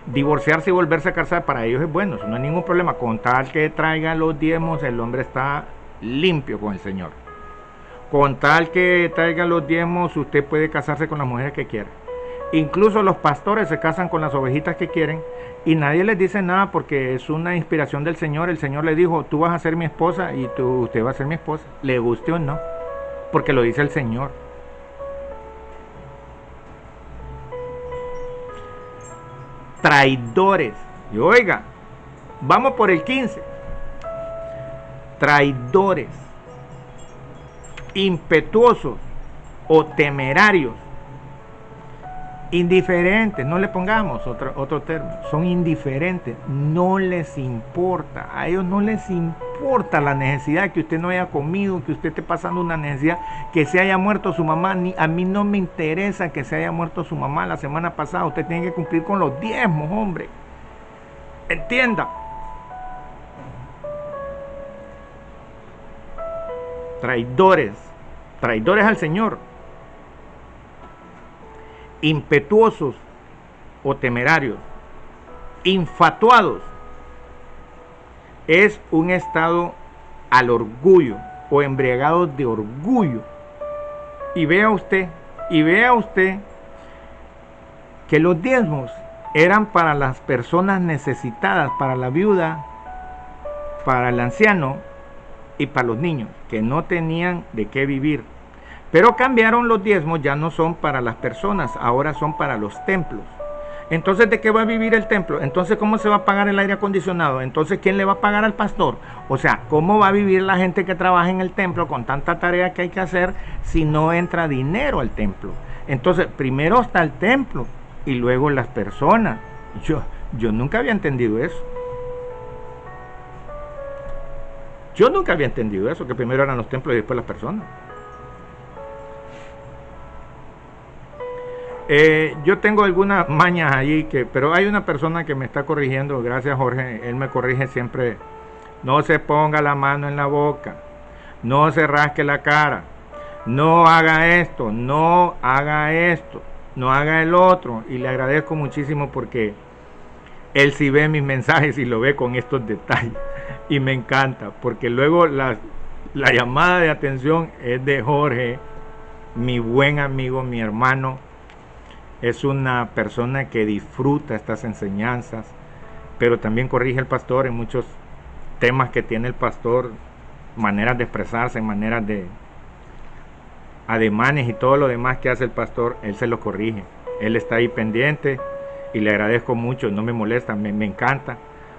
Divorciarse y volverse a casar para ellos es bueno, eso no hay ningún problema. Con tal que traigan los diezmos, el hombre está limpio con el Señor. Con tal que traigan los diezmos, usted puede casarse con las mujeres que quiera. Incluso los pastores se casan con las ovejitas que quieren y nadie les dice nada, porque es una inspiración del Señor. El Señor le dijo, tú vas a ser mi esposa y usted va a ser mi esposa, le guste o no, porque lo dice el Señor. Traidores. Y oiga, vamos por el 15. Traidores, impetuosos o temerarios, indiferentes, no le pongamos otro término, son indiferentes, no les importa, a ellos no les importa la necesidad, que usted no haya comido, que usted esté pasando una necesidad, que se haya muerto su mamá. A mí no me interesa que se haya muerto su mamá la semana pasada, usted tiene que cumplir con los diezmos, hombre, entienda. traidores, traidores al Señor, impetuosos o temerarios, infatuados. Es un estado al orgullo o embriagados de orgullo. Y vea usted que los diezmos eran para las personas necesitadas, para la viuda, para el anciano y para los niños, que no tenían de qué vivir. Pero cambiaron los diezmos, ya no son para las personas, ahora son para los templos. Entonces, ¿de qué va a vivir el templo? Entonces, ¿cómo se va a pagar el aire acondicionado? Entonces, ¿quién le va a pagar al pastor? O sea, ¿cómo va a vivir la gente que trabaja en el templo con tanta tarea que hay que hacer si no entra dinero al templo? Entonces, primero está el templo y luego las personas. Yo nunca había entendido eso. Yo nunca había entendido eso, que primero eran los templos y después las personas. Yo tengo algunas mañas allí, pero hay una persona que me está corrigiendo, gracias Jorge, él me corrige siempre: no se ponga la mano en la boca, no se rasque la cara, no haga esto, no haga esto, no haga el otro, y le agradezco muchísimo porque él sí ve mis mensajes y lo ve con estos detalles, y me encanta, porque luego la llamada de atención es de Jorge, mi buen amigo, mi hermano. Es una persona que disfruta estas enseñanzas, pero también corrige al pastor en muchos temas que tiene el pastor, maneras de expresarse, maneras de ademanes y todo lo demás que hace el pastor, él se lo corrige. Él está ahí pendiente y le agradezco mucho, no me molesta, me encanta,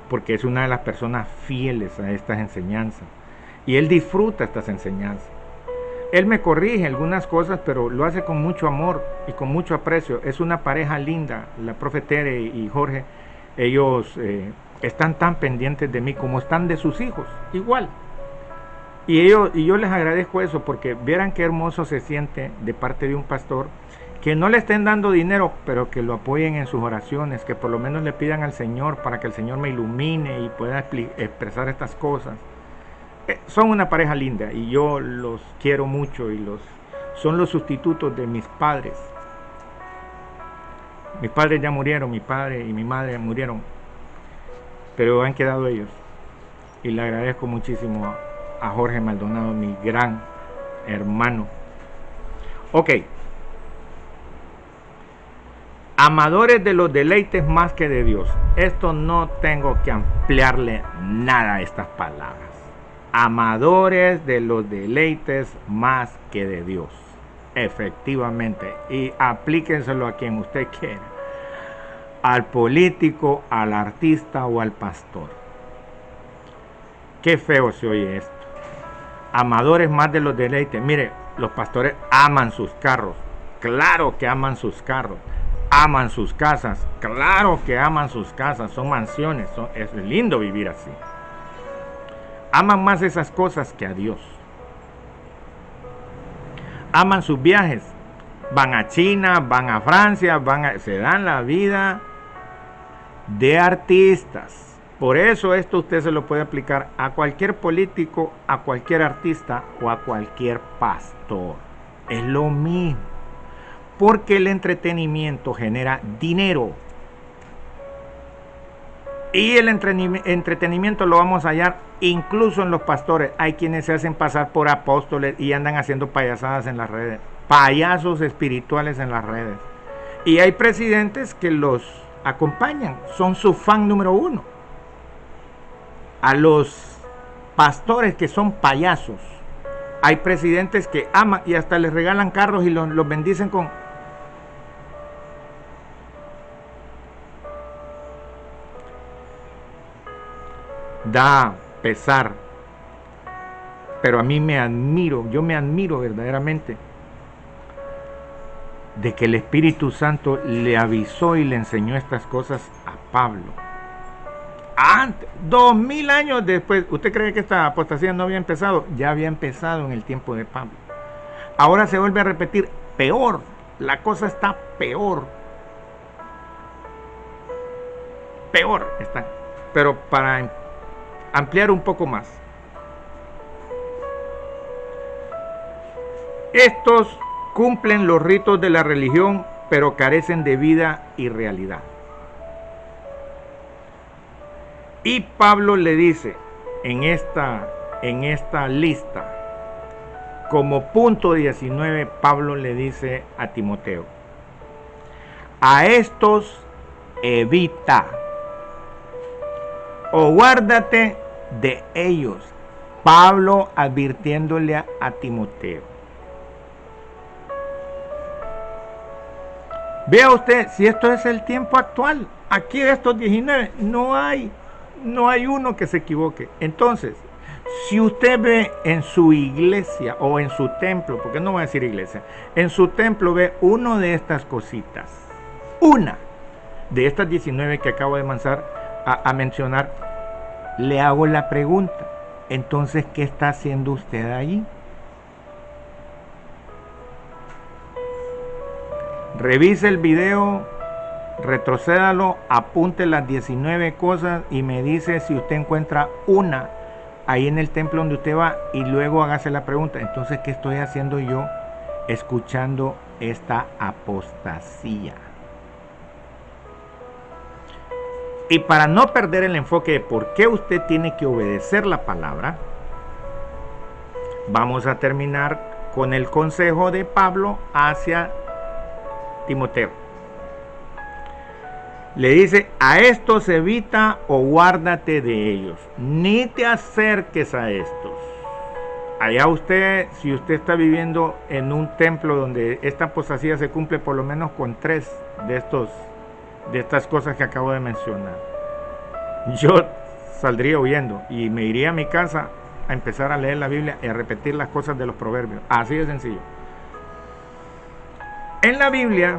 porque es una de las personas fieles a estas enseñanzas y él disfruta estas enseñanzas. Él me corrige algunas cosas, pero lo hace con mucho amor y con mucho aprecio. Es una pareja linda, la profe Tere y Jorge. Ellos están tan pendientes de mí como están de sus hijos, igual. Y yo les agradezco eso, porque vieran qué hermoso se siente de parte de un pastor, que no le estén dando dinero, pero que lo apoyen en sus oraciones, que por lo menos le pidan al Señor para que el Señor me ilumine y pueda expresar estas cosas. Son una pareja linda y yo los quiero mucho y son los sustitutos de mis padres. Mis padres ya murieron, mi padre y mi madre murieron, pero han quedado ellos. Y le agradezco muchísimo a Jorge Maldonado, mi gran hermano. Ok. Amadores de los deleites más que de Dios. Esto no tengo que ampliarle nada a estas palabras. Amadores de los deleites más que de Dios. Efectivamente. Y aplíquenselo a quien usted quiera. Al político, al artista o al pastor. Qué feo se oye esto. Amadores más de los deleites. Mire, los pastores aman sus carros. Claro que aman sus carros. Aman sus casas. Claro que aman sus casas. Son mansiones. Es lindo vivir así. Aman más esas cosas que a Dios. Aman sus viajes. Van a China, van a Francia, se dan la vida de artistas. Por eso esto usted se lo puede aplicar a cualquier político, a cualquier artista o a cualquier pastor. Es lo mismo. Porque el entretenimiento genera dinero. Y el entretenimiento lo vamos a hallar incluso en los pastores. Hay quienes se hacen pasar por apóstoles y andan haciendo payasadas en las redes. Payasos espirituales en las redes. Y hay presidentes que los acompañan. Son su fan número uno. A los pastores que son payasos. Hay presidentes que aman y hasta les regalan carros y los bendicen con... Da pesar, pero a mí yo me admiro verdaderamente de que el Espíritu Santo le avisó y le enseñó estas cosas a Pablo. Antes, 2000 años después. ¿Usted cree que esta apostasía no había empezado? Ya había empezado en el tiempo de Pablo. Ahora se vuelve a repetir, peor, la cosa está peor. Peor está. Pero para ampliar un poco más, Estos cumplen los ritos de la religión, pero carecen de vida y realidad. Y Pablo le dice en esta lista, como punto 19, Pablo le dice a Timoteo: a estos evita o guárdate de ellos. Pablo advirtiéndole a Timoteo. Vea usted, si esto es el tiempo actual, aquí de estos 19, no hay uno que se equivoque. Entonces, si usted ve en su iglesia o en su templo, porque no voy a decir iglesia, en su templo ve uno de estas cositas, una de estas 19 que acabo de mencionar, le hago la pregunta: entonces, ¿qué está haciendo usted ahí? Revise el video, retrocédalo, apunte las 19 cosas y me dice si usted encuentra una ahí en el templo donde usted va, y luego hágase la pregunta: entonces, ¿qué estoy haciendo yo escuchando esta apostasía? Y para no perder el enfoque de por qué usted tiene que obedecer la palabra, vamos a terminar con el consejo de Pablo hacia Timoteo. Le dice: a estos evita o guárdate de ellos, ni te acerques a estos. Allá usted, si usted está viviendo en un templo donde esta apostasía se cumple por lo menos con 3 de estas cosas que acabo de mencionar, yo saldría huyendo y me iría a mi casa a empezar a leer la Biblia y a repetir las cosas de los proverbios. Así de sencillo. En la Biblia,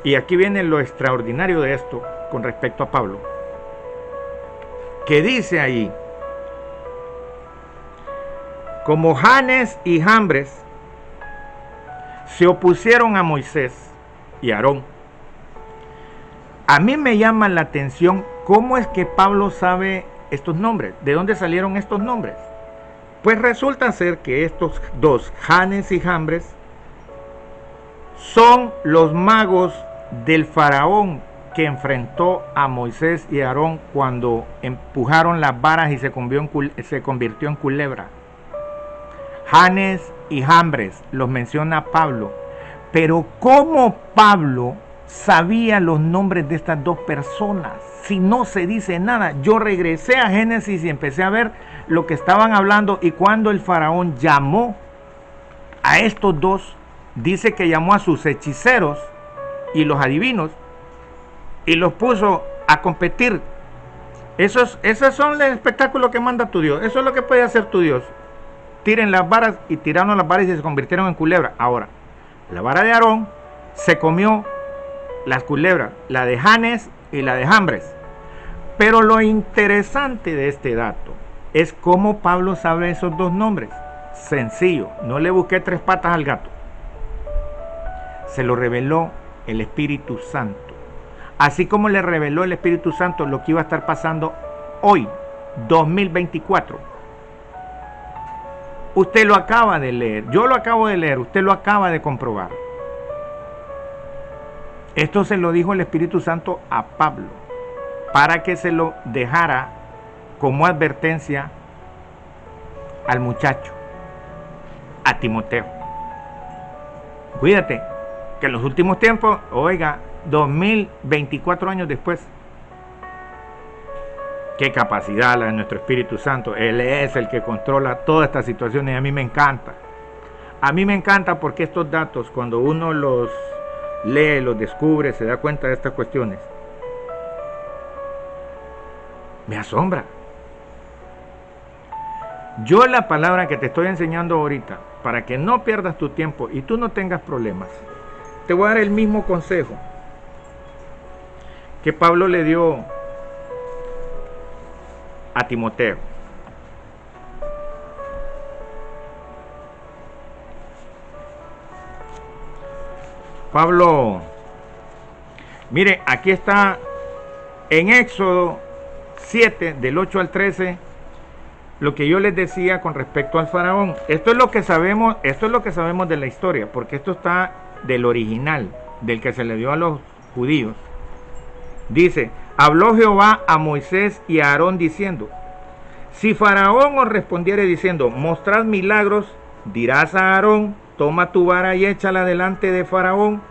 y aquí viene lo extraordinario de esto con respecto a Pablo, que dice ahí: como Janes y Jambres se opusieron a Moisés y Aarón. A mí me llama la atención cómo es que Pablo sabe estos nombres. ¿De dónde salieron estos nombres? Pues resulta ser que estos dos, Janes y Jambres, son los magos del faraón que enfrentó a Moisés y Aarón cuando empujaron las varas y se convirtió en culebra. Janes y Jambres los menciona Pablo. Pero ¿cómo Pablo sabía los nombres de estas dos personas? Si no se dice nada. Yo regresé a Génesis y empecé a ver lo que estaban hablando, y cuando el faraón llamó a estos dos, dice que llamó a sus hechiceros y los adivinos y los puso a competir. Esos son el espectáculo que manda tu Dios. Eso es lo que puede hacer tu Dios. Tiren las varas, y tiraron las varas y se convirtieron en culebra. Ahora, la vara de Aarón se comió las culebras, la de Janes y la de Jambres. Pero lo interesante de este dato es cómo Pablo sabe esos dos nombres. Sencillo, no le busqué 3 patas al gato. Se lo reveló el Espíritu Santo. Así como le reveló el Espíritu Santo lo que iba a estar pasando hoy, 2024. Usted lo acaba de leer, yo lo acabo de leer, usted lo acaba de comprobar. Esto se lo dijo el Espíritu Santo a Pablo, para que se lo dejara como advertencia al muchacho, a Timoteo. Cuídate, que en los últimos tiempos, oiga, 2024 años después, qué capacidad la de nuestro Espíritu Santo. Él es el que controla todas estas situaciones, y a mí me encanta. A mí me encanta porque estos datos, cuando uno los lee, los descubre, se da cuenta de estas cuestiones, me asombra. Yo la palabra que te estoy enseñando ahorita, para que no pierdas tu tiempo y tú no tengas problemas, te voy a dar el mismo consejo que Pablo le dio a Timoteo. Pablo, mire, aquí está en Éxodo 7, del 8 al 13, lo que yo les decía con respecto al faraón. Esto es lo que sabemos de la historia, porque esto está del original, del que se le dio a los judíos. Dice: habló Jehová a Moisés y a Aarón diciendo: si Faraón os respondiere diciendo, mostrad milagros, dirás a Aarón: toma tu vara y échala delante de Faraón,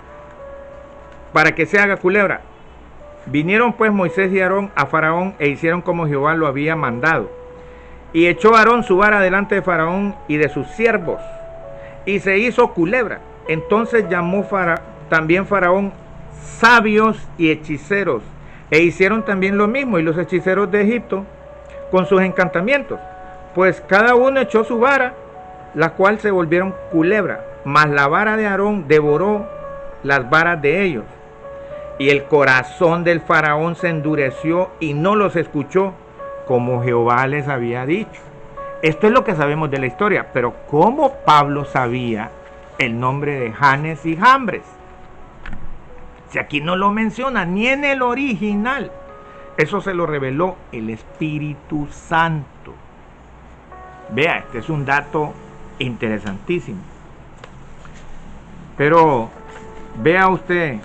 para que se haga culebra. Vinieron pues Moisés y Aarón a Faraón e hicieron como Jehová lo había mandado. Y echó Aarón su vara delante de Faraón y de sus siervos, y se hizo culebra. Entonces llamó también Faraón sabios y hechiceros, e hicieron también lo mismo, y los hechiceros de Egipto con sus encantamientos, pues cada uno echó su vara, la cual se volvieron culebra, mas la vara de Aarón devoró las varas de ellos. Y el corazón del faraón se endureció y no los escuchó, como Jehová les había dicho. Esto es lo que sabemos de la historia, pero ¿cómo Pablo sabía el nombre de Janes y Jambres? Si aquí no lo menciona, ni en el original. Eso se lo reveló el Espíritu Santo. Vea, este es un dato interesantísimo. Pero vea usted,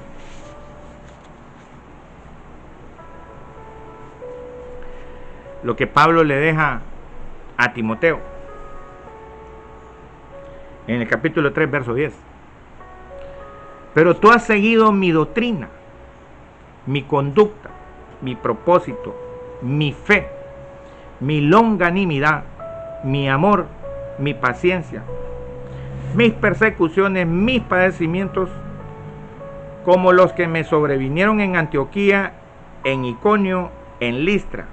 lo que Pablo le deja a Timoteo en el capítulo 3, verso 10. Pero tú has seguido mi doctrina, mi conducta, mi propósito, mi fe, mi longanimidad, mi amor, mi paciencia, mis persecuciones, mis padecimientos, como los que me sobrevinieron en Antioquía, en Iconio, en Listra,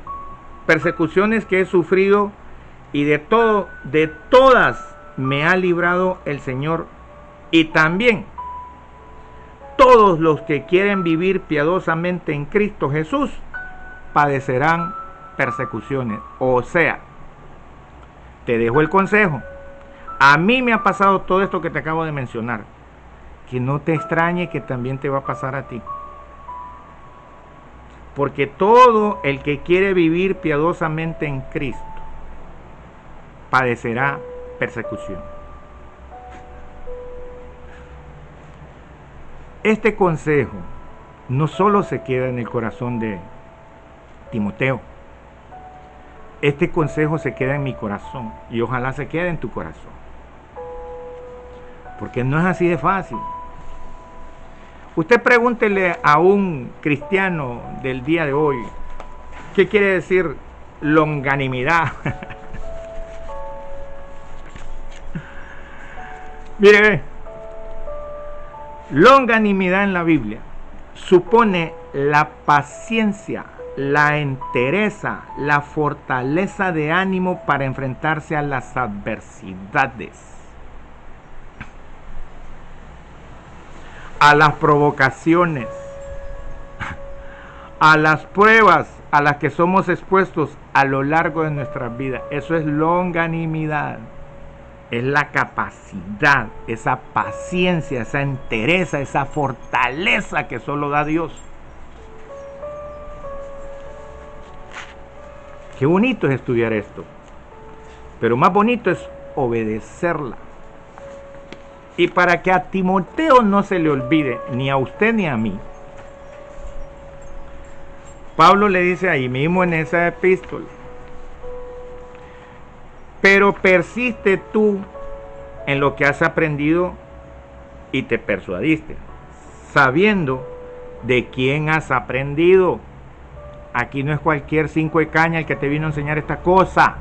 persecuciones que he sufrido, y de todas me ha librado el Señor. Y también todos los que quieren vivir piadosamente en Cristo Jesús padecerán persecuciones. O sea, te dejo el consejo. A mí me ha pasado todo esto que te acabo de mencionar. Que no te extrañe que también te va a pasar a ti. Porque todo el que quiere vivir piadosamente en Cristo padecerá persecución. Este consejo no solo se queda en el corazón de Timoteo. Este consejo se queda en mi corazón y ojalá se quede en tu corazón. Porque no es así de fácil. Usted pregúntele a un cristiano del día de hoy, ¿qué quiere decir longanimidad? Mire, longanimidad en la Biblia supone la paciencia, la entereza, la fortaleza de ánimo para enfrentarse a las adversidades, a las provocaciones, a las pruebas a las que somos expuestos a lo largo de nuestras vidas. Eso es longanimidad. Es la capacidad, esa paciencia, esa entereza, esa fortaleza que solo da Dios. Qué bonito es estudiar esto, pero más bonito es obedecerla. Y para que a Timoteo no se le olvide, ni a usted ni a mí, Pablo le dice ahí mismo en esa epístola: pero persiste tú en lo que has aprendido y te persuadiste, sabiendo de quién has aprendido. Aquí no es cualquier 5 de caña el que te vino a enseñar esta cosa.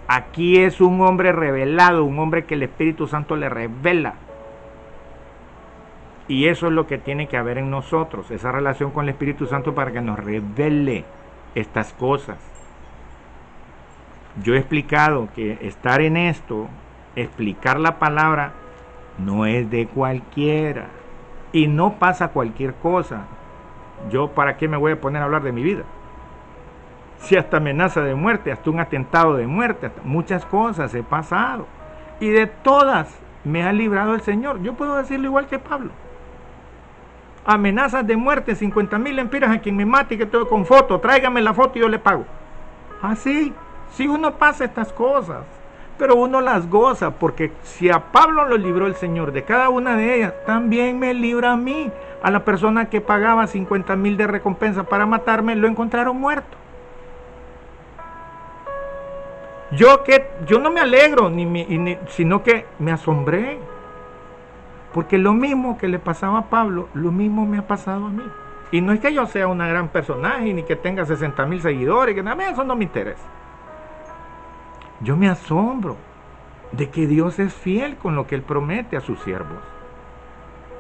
Aquí es un hombre revelado, un hombre que el Espíritu Santo le revela. Y eso es lo que tiene que haber en nosotros, esa relación con el Espíritu Santo para que nos revele estas cosas. Yo he explicado que estar en esto, explicar la palabra, no es de cualquiera. Y no pasa cualquier cosa. Yo, ¿para qué me voy a poner a hablar de mi vida? Si hasta amenaza de muerte, hasta un atentado de muerte, hasta muchas cosas he pasado. Y de todas me ha librado el Señor. Yo puedo decirlo igual que Pablo. Amenazas de muerte, 50,000 lempiras a quien me mate y que todo con foto. Tráigame la foto y yo le pago. Así, si uno pasa estas cosas, pero uno las goza, porque si a Pablo lo libró el Señor de cada una de ellas, también me libra a mí. A la persona que pagaba 50,000 de recompensa para matarme, lo encontraron muerto. Yo no me alegro, sino que me asombré. Porque lo mismo que le pasaba a Pablo, lo mismo me ha pasado a mí. Y no es que yo sea una gran personaje, ni que tenga 60,000 seguidores, que nada, eso no me interesa. Yo me asombro de que Dios es fiel con lo que Él promete a sus siervos.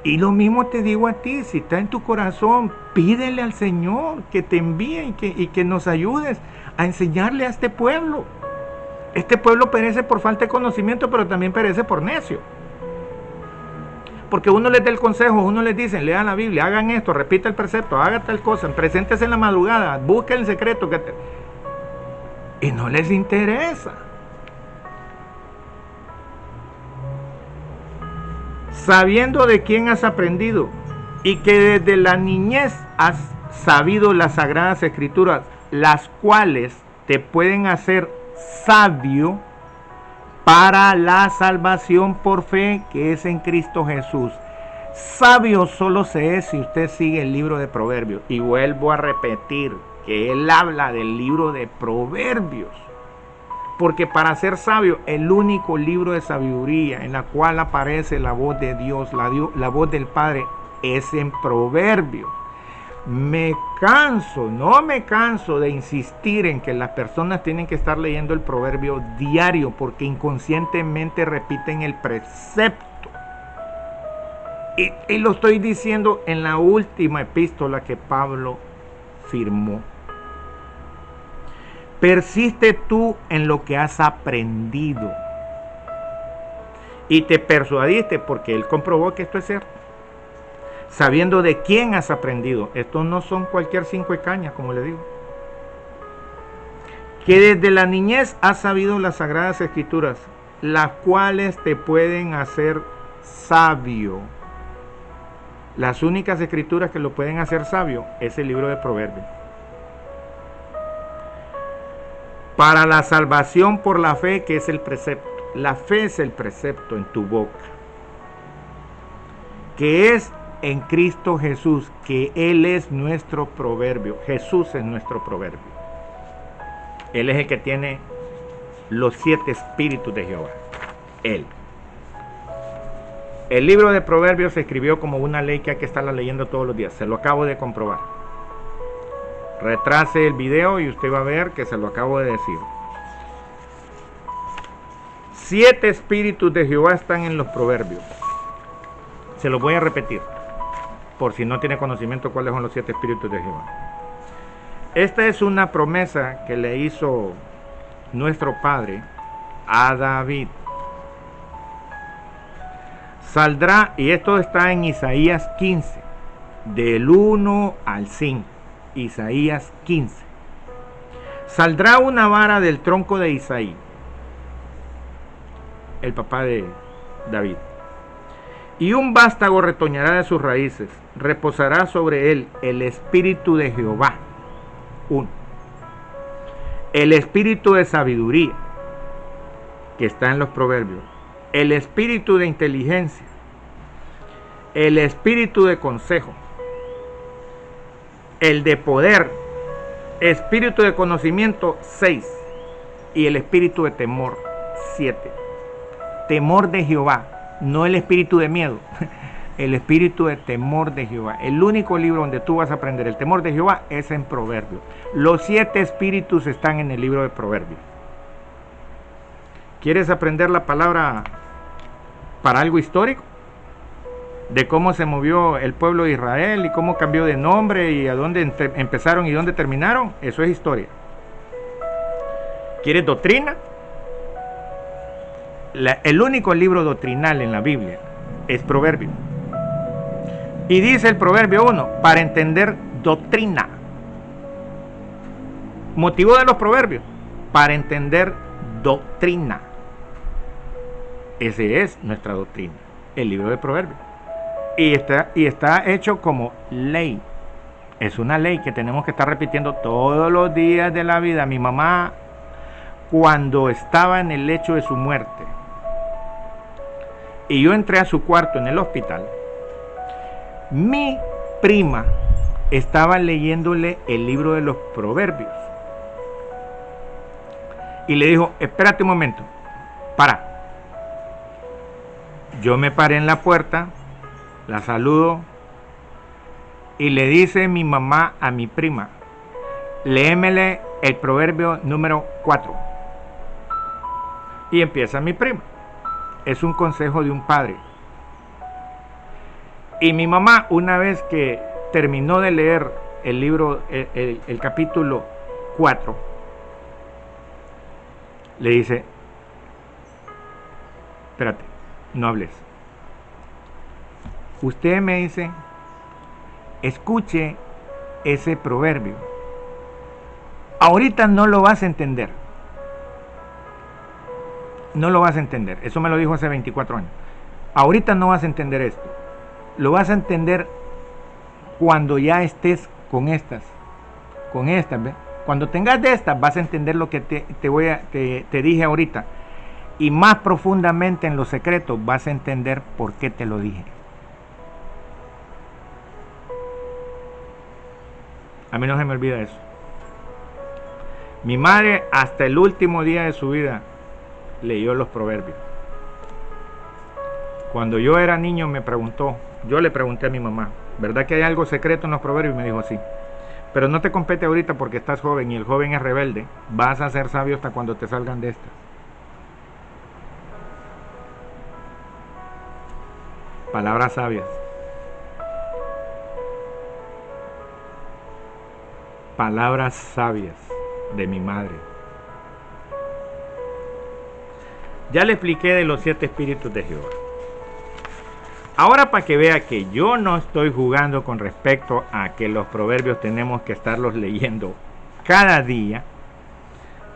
Y lo mismo te digo a ti, si está en tu corazón, pídele al Señor que te envíe y que nos ayudes a enseñarle a este pueblo. Este pueblo perece por falta de conocimiento, pero también perece por necio. Porque uno les da el consejo, uno les dice, lean la Biblia, hagan esto, repita el precepto, haga tal cosa, preséntese en la madrugada, busquen el secreto. Y no les interesa. Sabiendo de quién has aprendido y que desde la niñez has sabido las sagradas escrituras, las cuales te pueden hacer sabio para la salvación por fe que es en Cristo Jesús. Sabio solo se es si usted sigue el libro de Proverbios. Y vuelvo a repetir que él habla del libro de Proverbios. Porque para ser sabio, el único libro de sabiduría en la cual aparece la voz de Dios, la voz del Padre, es en Proverbios. No me canso de insistir en que las personas tienen que estar leyendo el proverbio diario, porque inconscientemente repiten el precepto. Y lo estoy diciendo en la última epístola que Pablo firmó. Persiste tú en lo que has aprendido y te persuadiste, porque él comprobó que esto es cierto. Sabiendo de quién has aprendido. Estos no son cualquier 5 de caña, como le digo. Que desde la niñez has sabido las sagradas escrituras, las cuales te pueden hacer sabio. Las únicas escrituras que lo pueden hacer sabio es el libro de Proverbios. Para la salvación por la fe, que es el precepto. La fe es el precepto en tu boca. Que es en Cristo Jesús, que Él es nuestro proverbio. Jesús es nuestro proverbio. Él es el que tiene los 7 espíritus de Jehová. Él. El libro de Proverbios se escribió como una ley que hay que estarla leyendo todos los días. Se lo acabo de comprobar. Retrase el video y usted va a ver que se lo acabo de decir. 7 espíritus de Jehová están en los proverbios. Se los voy a repetir, por si no tiene conocimiento cuáles son los 7 espíritus de Jehová. Esta es una promesa que le hizo nuestro Padre a David. Saldrá, y esto está en Isaías 15, del 1 al 5. Isaías 15. Saldrá una vara del tronco de Isaí, el papá de David, y un vástago retoñará de sus raíces, reposará sobre él el espíritu de Jehová. 1. El espíritu de sabiduría, que está en los proverbios, el espíritu de inteligencia, el espíritu de consejo, el de poder, espíritu de conocimiento, 6, y el espíritu de temor, 7. Temor de Jehová, no el espíritu de miedo, el espíritu de temor de Jehová. El único libro donde tú vas a aprender el temor de Jehová es en Proverbios. Los 7 espíritus están en el libro de Proverbios. ¿Quieres aprender la palabra para algo histórico? De cómo se movió el pueblo de Israel y cómo cambió de nombre y a dónde empezaron y dónde terminaron. Eso es historia. ¿Quieres doctrina? El único libro doctrinal en la Biblia es Proverbios. Y dice el Proverbio 1, para entender doctrina. Motivo de los proverbios, para entender doctrina. Ese es nuestra doctrina, el libro de Proverbios. Y está hecho como ley, Es una ley que tenemos que estar repitiendo todos los días de la vida. Mi mamá, cuando estaba en el lecho de su muerte, y yo entré a su cuarto en el hospital, mi prima estaba leyéndole el libro de los Proverbios. Y le dijo, espérate un momento, para. Yo me paré en la puerta, la saludo, y le dice mi mamá a mi prima, léemele el proverbio número 4. Y empieza mi prima. Es un consejo de un padre. Y mi mamá, una vez que terminó de leer el libro, el capítulo 4, le dice, espérate, no hables. Usted me dice, escuche ese proverbio. Ahorita no lo vas a entender. No lo vas a entender. Eso me lo dijo hace 24 años. Ahorita no vas a entender esto. Lo vas a entender cuando ya estés con estas. ¿Ves? Cuando tengas de estas vas a entender lo que te dije ahorita. Y más profundamente en los secretos vas a entender por qué te lo dije. A mí no se me olvida eso. Mi madre hasta el último día de su vida leyó los proverbios. Cuando yo era niño yo le pregunté a mi mamá, ¿verdad que hay algo secreto en los proverbios? Y me dijo, sí. Pero no te compete ahorita porque estás joven y el joven es rebelde. Vas a ser sabio hasta cuando te salgan de estas. Palabras sabias. Palabras sabias de mi madre. Ya le expliqué de los 7 espíritus de Jehová. Ahora, para que vea que yo no estoy jugando con respecto a que los proverbios tenemos que estarlos leyendo cada día,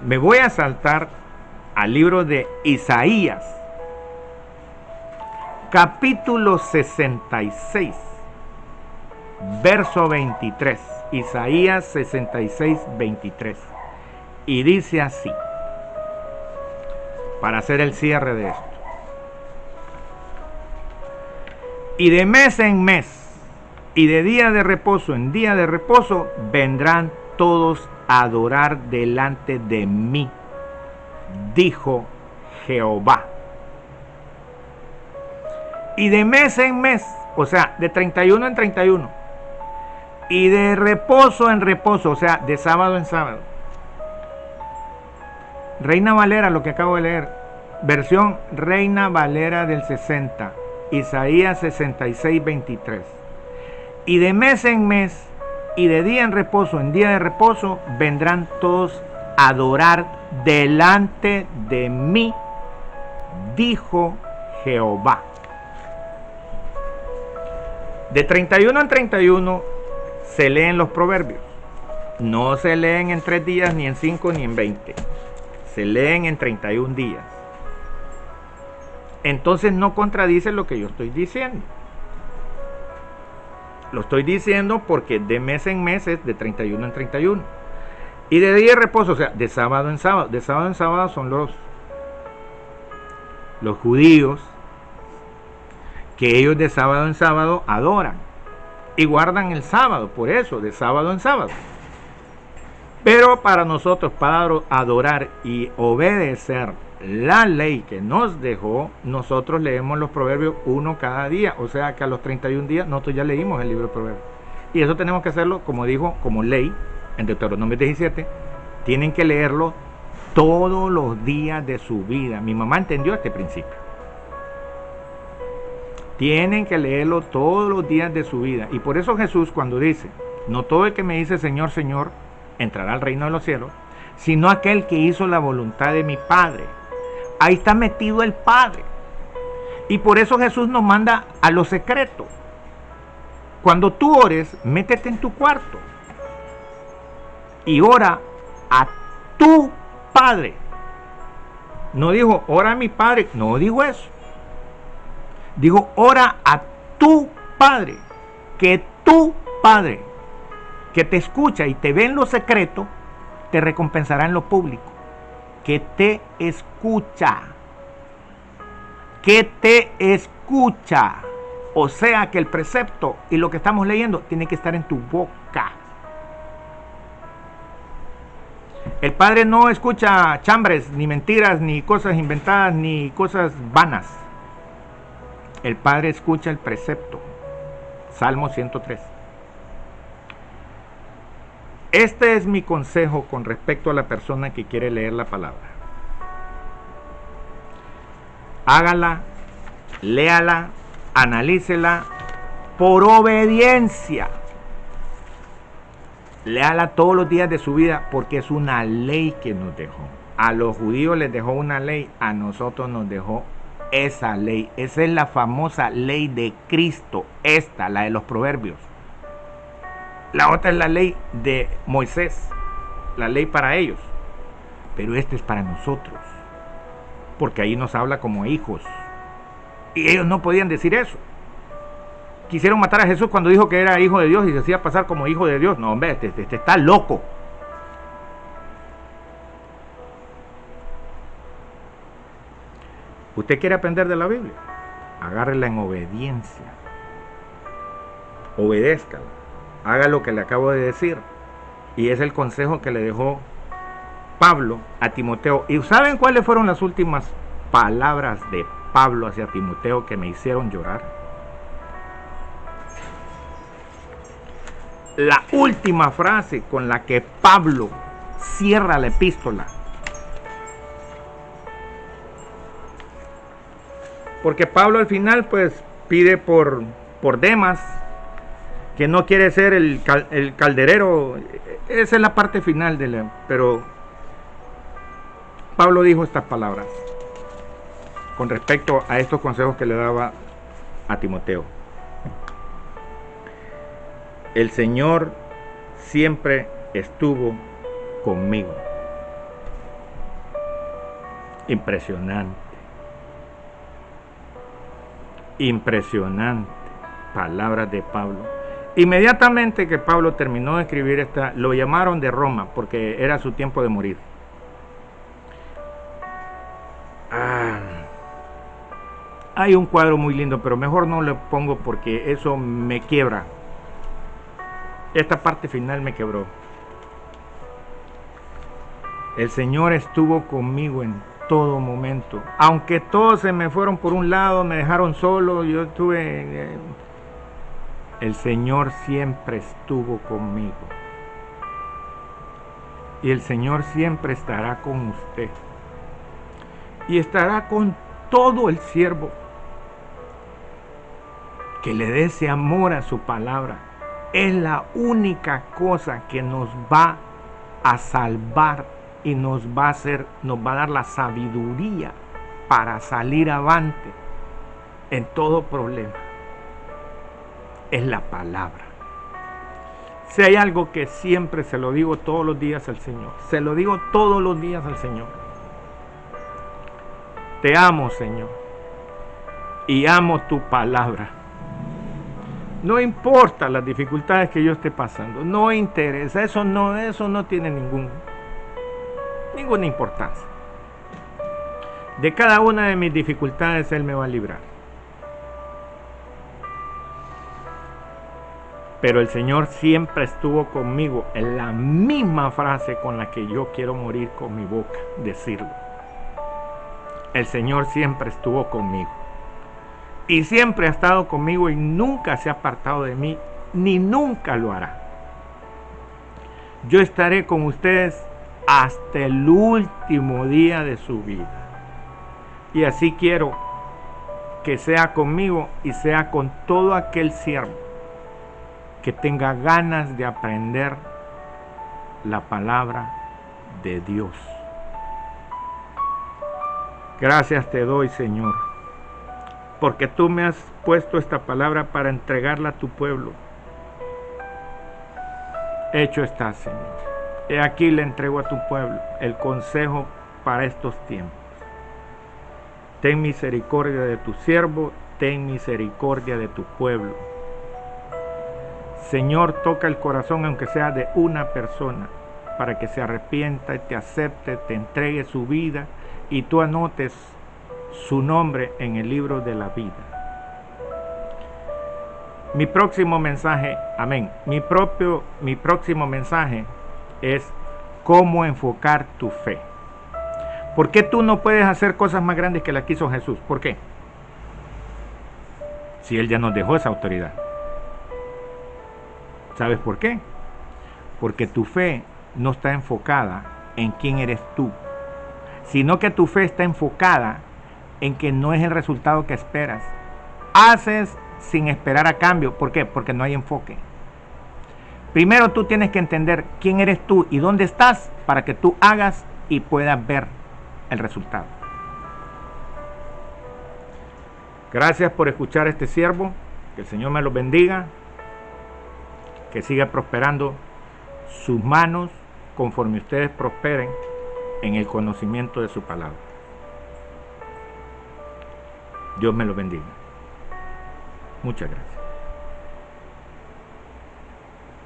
me voy a saltar al libro de Isaías, capítulo 66, verso 23. Isaías 66, 23. Y dice así, para hacer el cierre de esto. Y de mes en mes, y de día de reposo en día de reposo, vendrán todos a adorar delante de mí, dijo Jehová. Y de mes en mes, o sea, de 31 en 31, y de reposo en reposo, o sea, de sábado en sábado. Reina Valera, lo que acabo de leer, versión Reina Valera del 60, Isaías 66, 23. Y de mes en mes, y de día en reposo, en día de reposo, vendrán todos a adorar delante de mí, dijo Jehová. De 31 en 31 se leen los proverbios. No se leen en 3 días, ni en 5, ni en 20. Se leen en 31 días. Entonces no contradice lo que yo estoy diciendo. Lo estoy diciendo porque de mes en mes es de 31 en 31. Y de día de reposo, o sea, de sábado en sábado. De sábado en sábado son los judíos, que ellos de sábado en sábado adoran y guardan el sábado, por eso, de sábado en sábado. Pero para nosotros, para adorar y obedecer la ley que nos dejó, nosotros leemos los proverbios uno cada día, o sea que a los 31 días nosotros ya leímos el libro de proverbios. Y eso tenemos que hacerlo, como dijo, como ley, en Deuteronomio 17, tienen que leerlo todos los días de su vida. Mi mamá entendió este principio. Tienen que leerlo todos los días de su vida. Y por eso Jesús, cuando dice, no todo el que me dice Señor, Señor, entrará al reino de los cielos, sino aquel que hizo la voluntad de mi Padre. Ahí está metido el Padre. Y por eso Jesús nos manda a lo secreto. Cuando tú ores, métete en tu cuarto y ora a tu Padre. No dijo, ora a mi Padre. No dijo eso. Dijo, ora a tu Padre. Que tu Padre que te escucha y te ve en lo secreto, te recompensará en lo público. Que te escucha. Que te escucha. O sea que el precepto y lo que estamos leyendo tiene que estar en tu boca. El Padre no escucha chambres, ni mentiras, ni cosas inventadas, ni cosas vanas. El Padre escucha el precepto. Salmo 103. Este es mi consejo con respecto a la persona que quiere leer la palabra. Hágala, léala, analícela por obediencia. Léala todos los días de su vida porque es una ley que nos dejó. A los judíos les dejó una ley, a nosotros nos dejó esa ley. Esa es la famosa ley de Cristo, esta, la de los proverbios. La otra es la ley de Moisés, la ley para ellos. Pero esta es para nosotros, porque ahí nos habla como hijos. Y ellos no podían decir eso. Quisieron matar a Jesús cuando dijo que era hijo de Dios y se hacía pasar como hijo de Dios. No, hombre, este está loco. ¿Usted quiere aprender de la Biblia? Agárrela en obediencia. Obedézcala. Haga lo que le acabo de decir. Y es el consejo que le dejó Pablo a Timoteo. ¿Y saben cuáles fueron las últimas palabras de Pablo hacia Timoteo que me hicieron llorar? La última frase con la que Pablo cierra la epístola. Porque Pablo al final pues pide por Demas, que no quiere ser el calderero. Esa es la parte final de la... Pero Pablo dijo estas palabras con respecto a estos consejos que le daba a Timoteo. El Señor siempre estuvo conmigo. Impresionante. Impresionante. Palabras de Pablo. Inmediatamente que Pablo terminó de escribir esta, lo llamaron de Roma porque era su tiempo de morir. Hay un cuadro muy lindo, pero mejor no lo pongo porque eso me quiebra. Esta parte final me quebró. El Señor estuvo conmigo en todo momento. Aunque todos se me fueron por un lado, me dejaron solo, yo estuve... El Señor siempre estuvo conmigo. Y el Señor siempre estará con usted. Y estará con todo el siervo que le dé ese amor a su palabra. Es la única cosa que nos va a salvar y nos va a dar la sabiduría para salir avante en todo problema. Es la palabra. Si hay algo que siempre se lo digo todos los días al Señor, se lo digo todos los días al Señor. Te amo, Señor, y amo tu palabra. No importa las dificultades que yo esté pasando, no interesa, eso no tiene ninguna importancia. De cada una de mis dificultades Él me va a librar. Pero el Señor siempre estuvo conmigo, en la misma frase con la que yo quiero morir con mi boca, decirlo. El Señor siempre estuvo conmigo. Y siempre ha estado conmigo y nunca se ha apartado de mí, ni nunca lo hará. Yo estaré con ustedes hasta el último día de su vida. Y así quiero que sea conmigo y sea con todo aquel siervo que tenga ganas de aprender la palabra de Dios. Gracias te doy, Señor, porque tú me has puesto esta palabra para entregarla a tu pueblo. Hecho está, Señor. He aquí le entrego a tu pueblo el consejo para estos tiempos. Ten misericordia de tu siervo, ten misericordia de tu pueblo. Señor, toca el corazón aunque sea de una persona, para que se arrepienta y te acepte, te entregue su vida y tú anotes su nombre en el libro de la vida. Mi próximo mensaje, amén, mi próximo mensaje es cómo enfocar tu fe. ¿Por qué tú no puedes hacer cosas más grandes que las que hizo Jesús? ¿Por qué? Si Él ya nos dejó esa autoridad. ¿Sabes por qué? Porque tu fe no está enfocada en quién eres tú, sino que tu fe está enfocada en que no es el resultado que esperas. Haces sin esperar a cambio. ¿Por qué? Porque no hay enfoque. Primero tú tienes que entender quién eres tú y dónde estás para que tú hagas y puedas ver el resultado. Gracias por escuchar a este siervo. Que el Señor me los bendiga. Que siga prosperando sus manos conforme ustedes prosperen en el conocimiento de su palabra. Dios me los bendiga. Muchas gracias.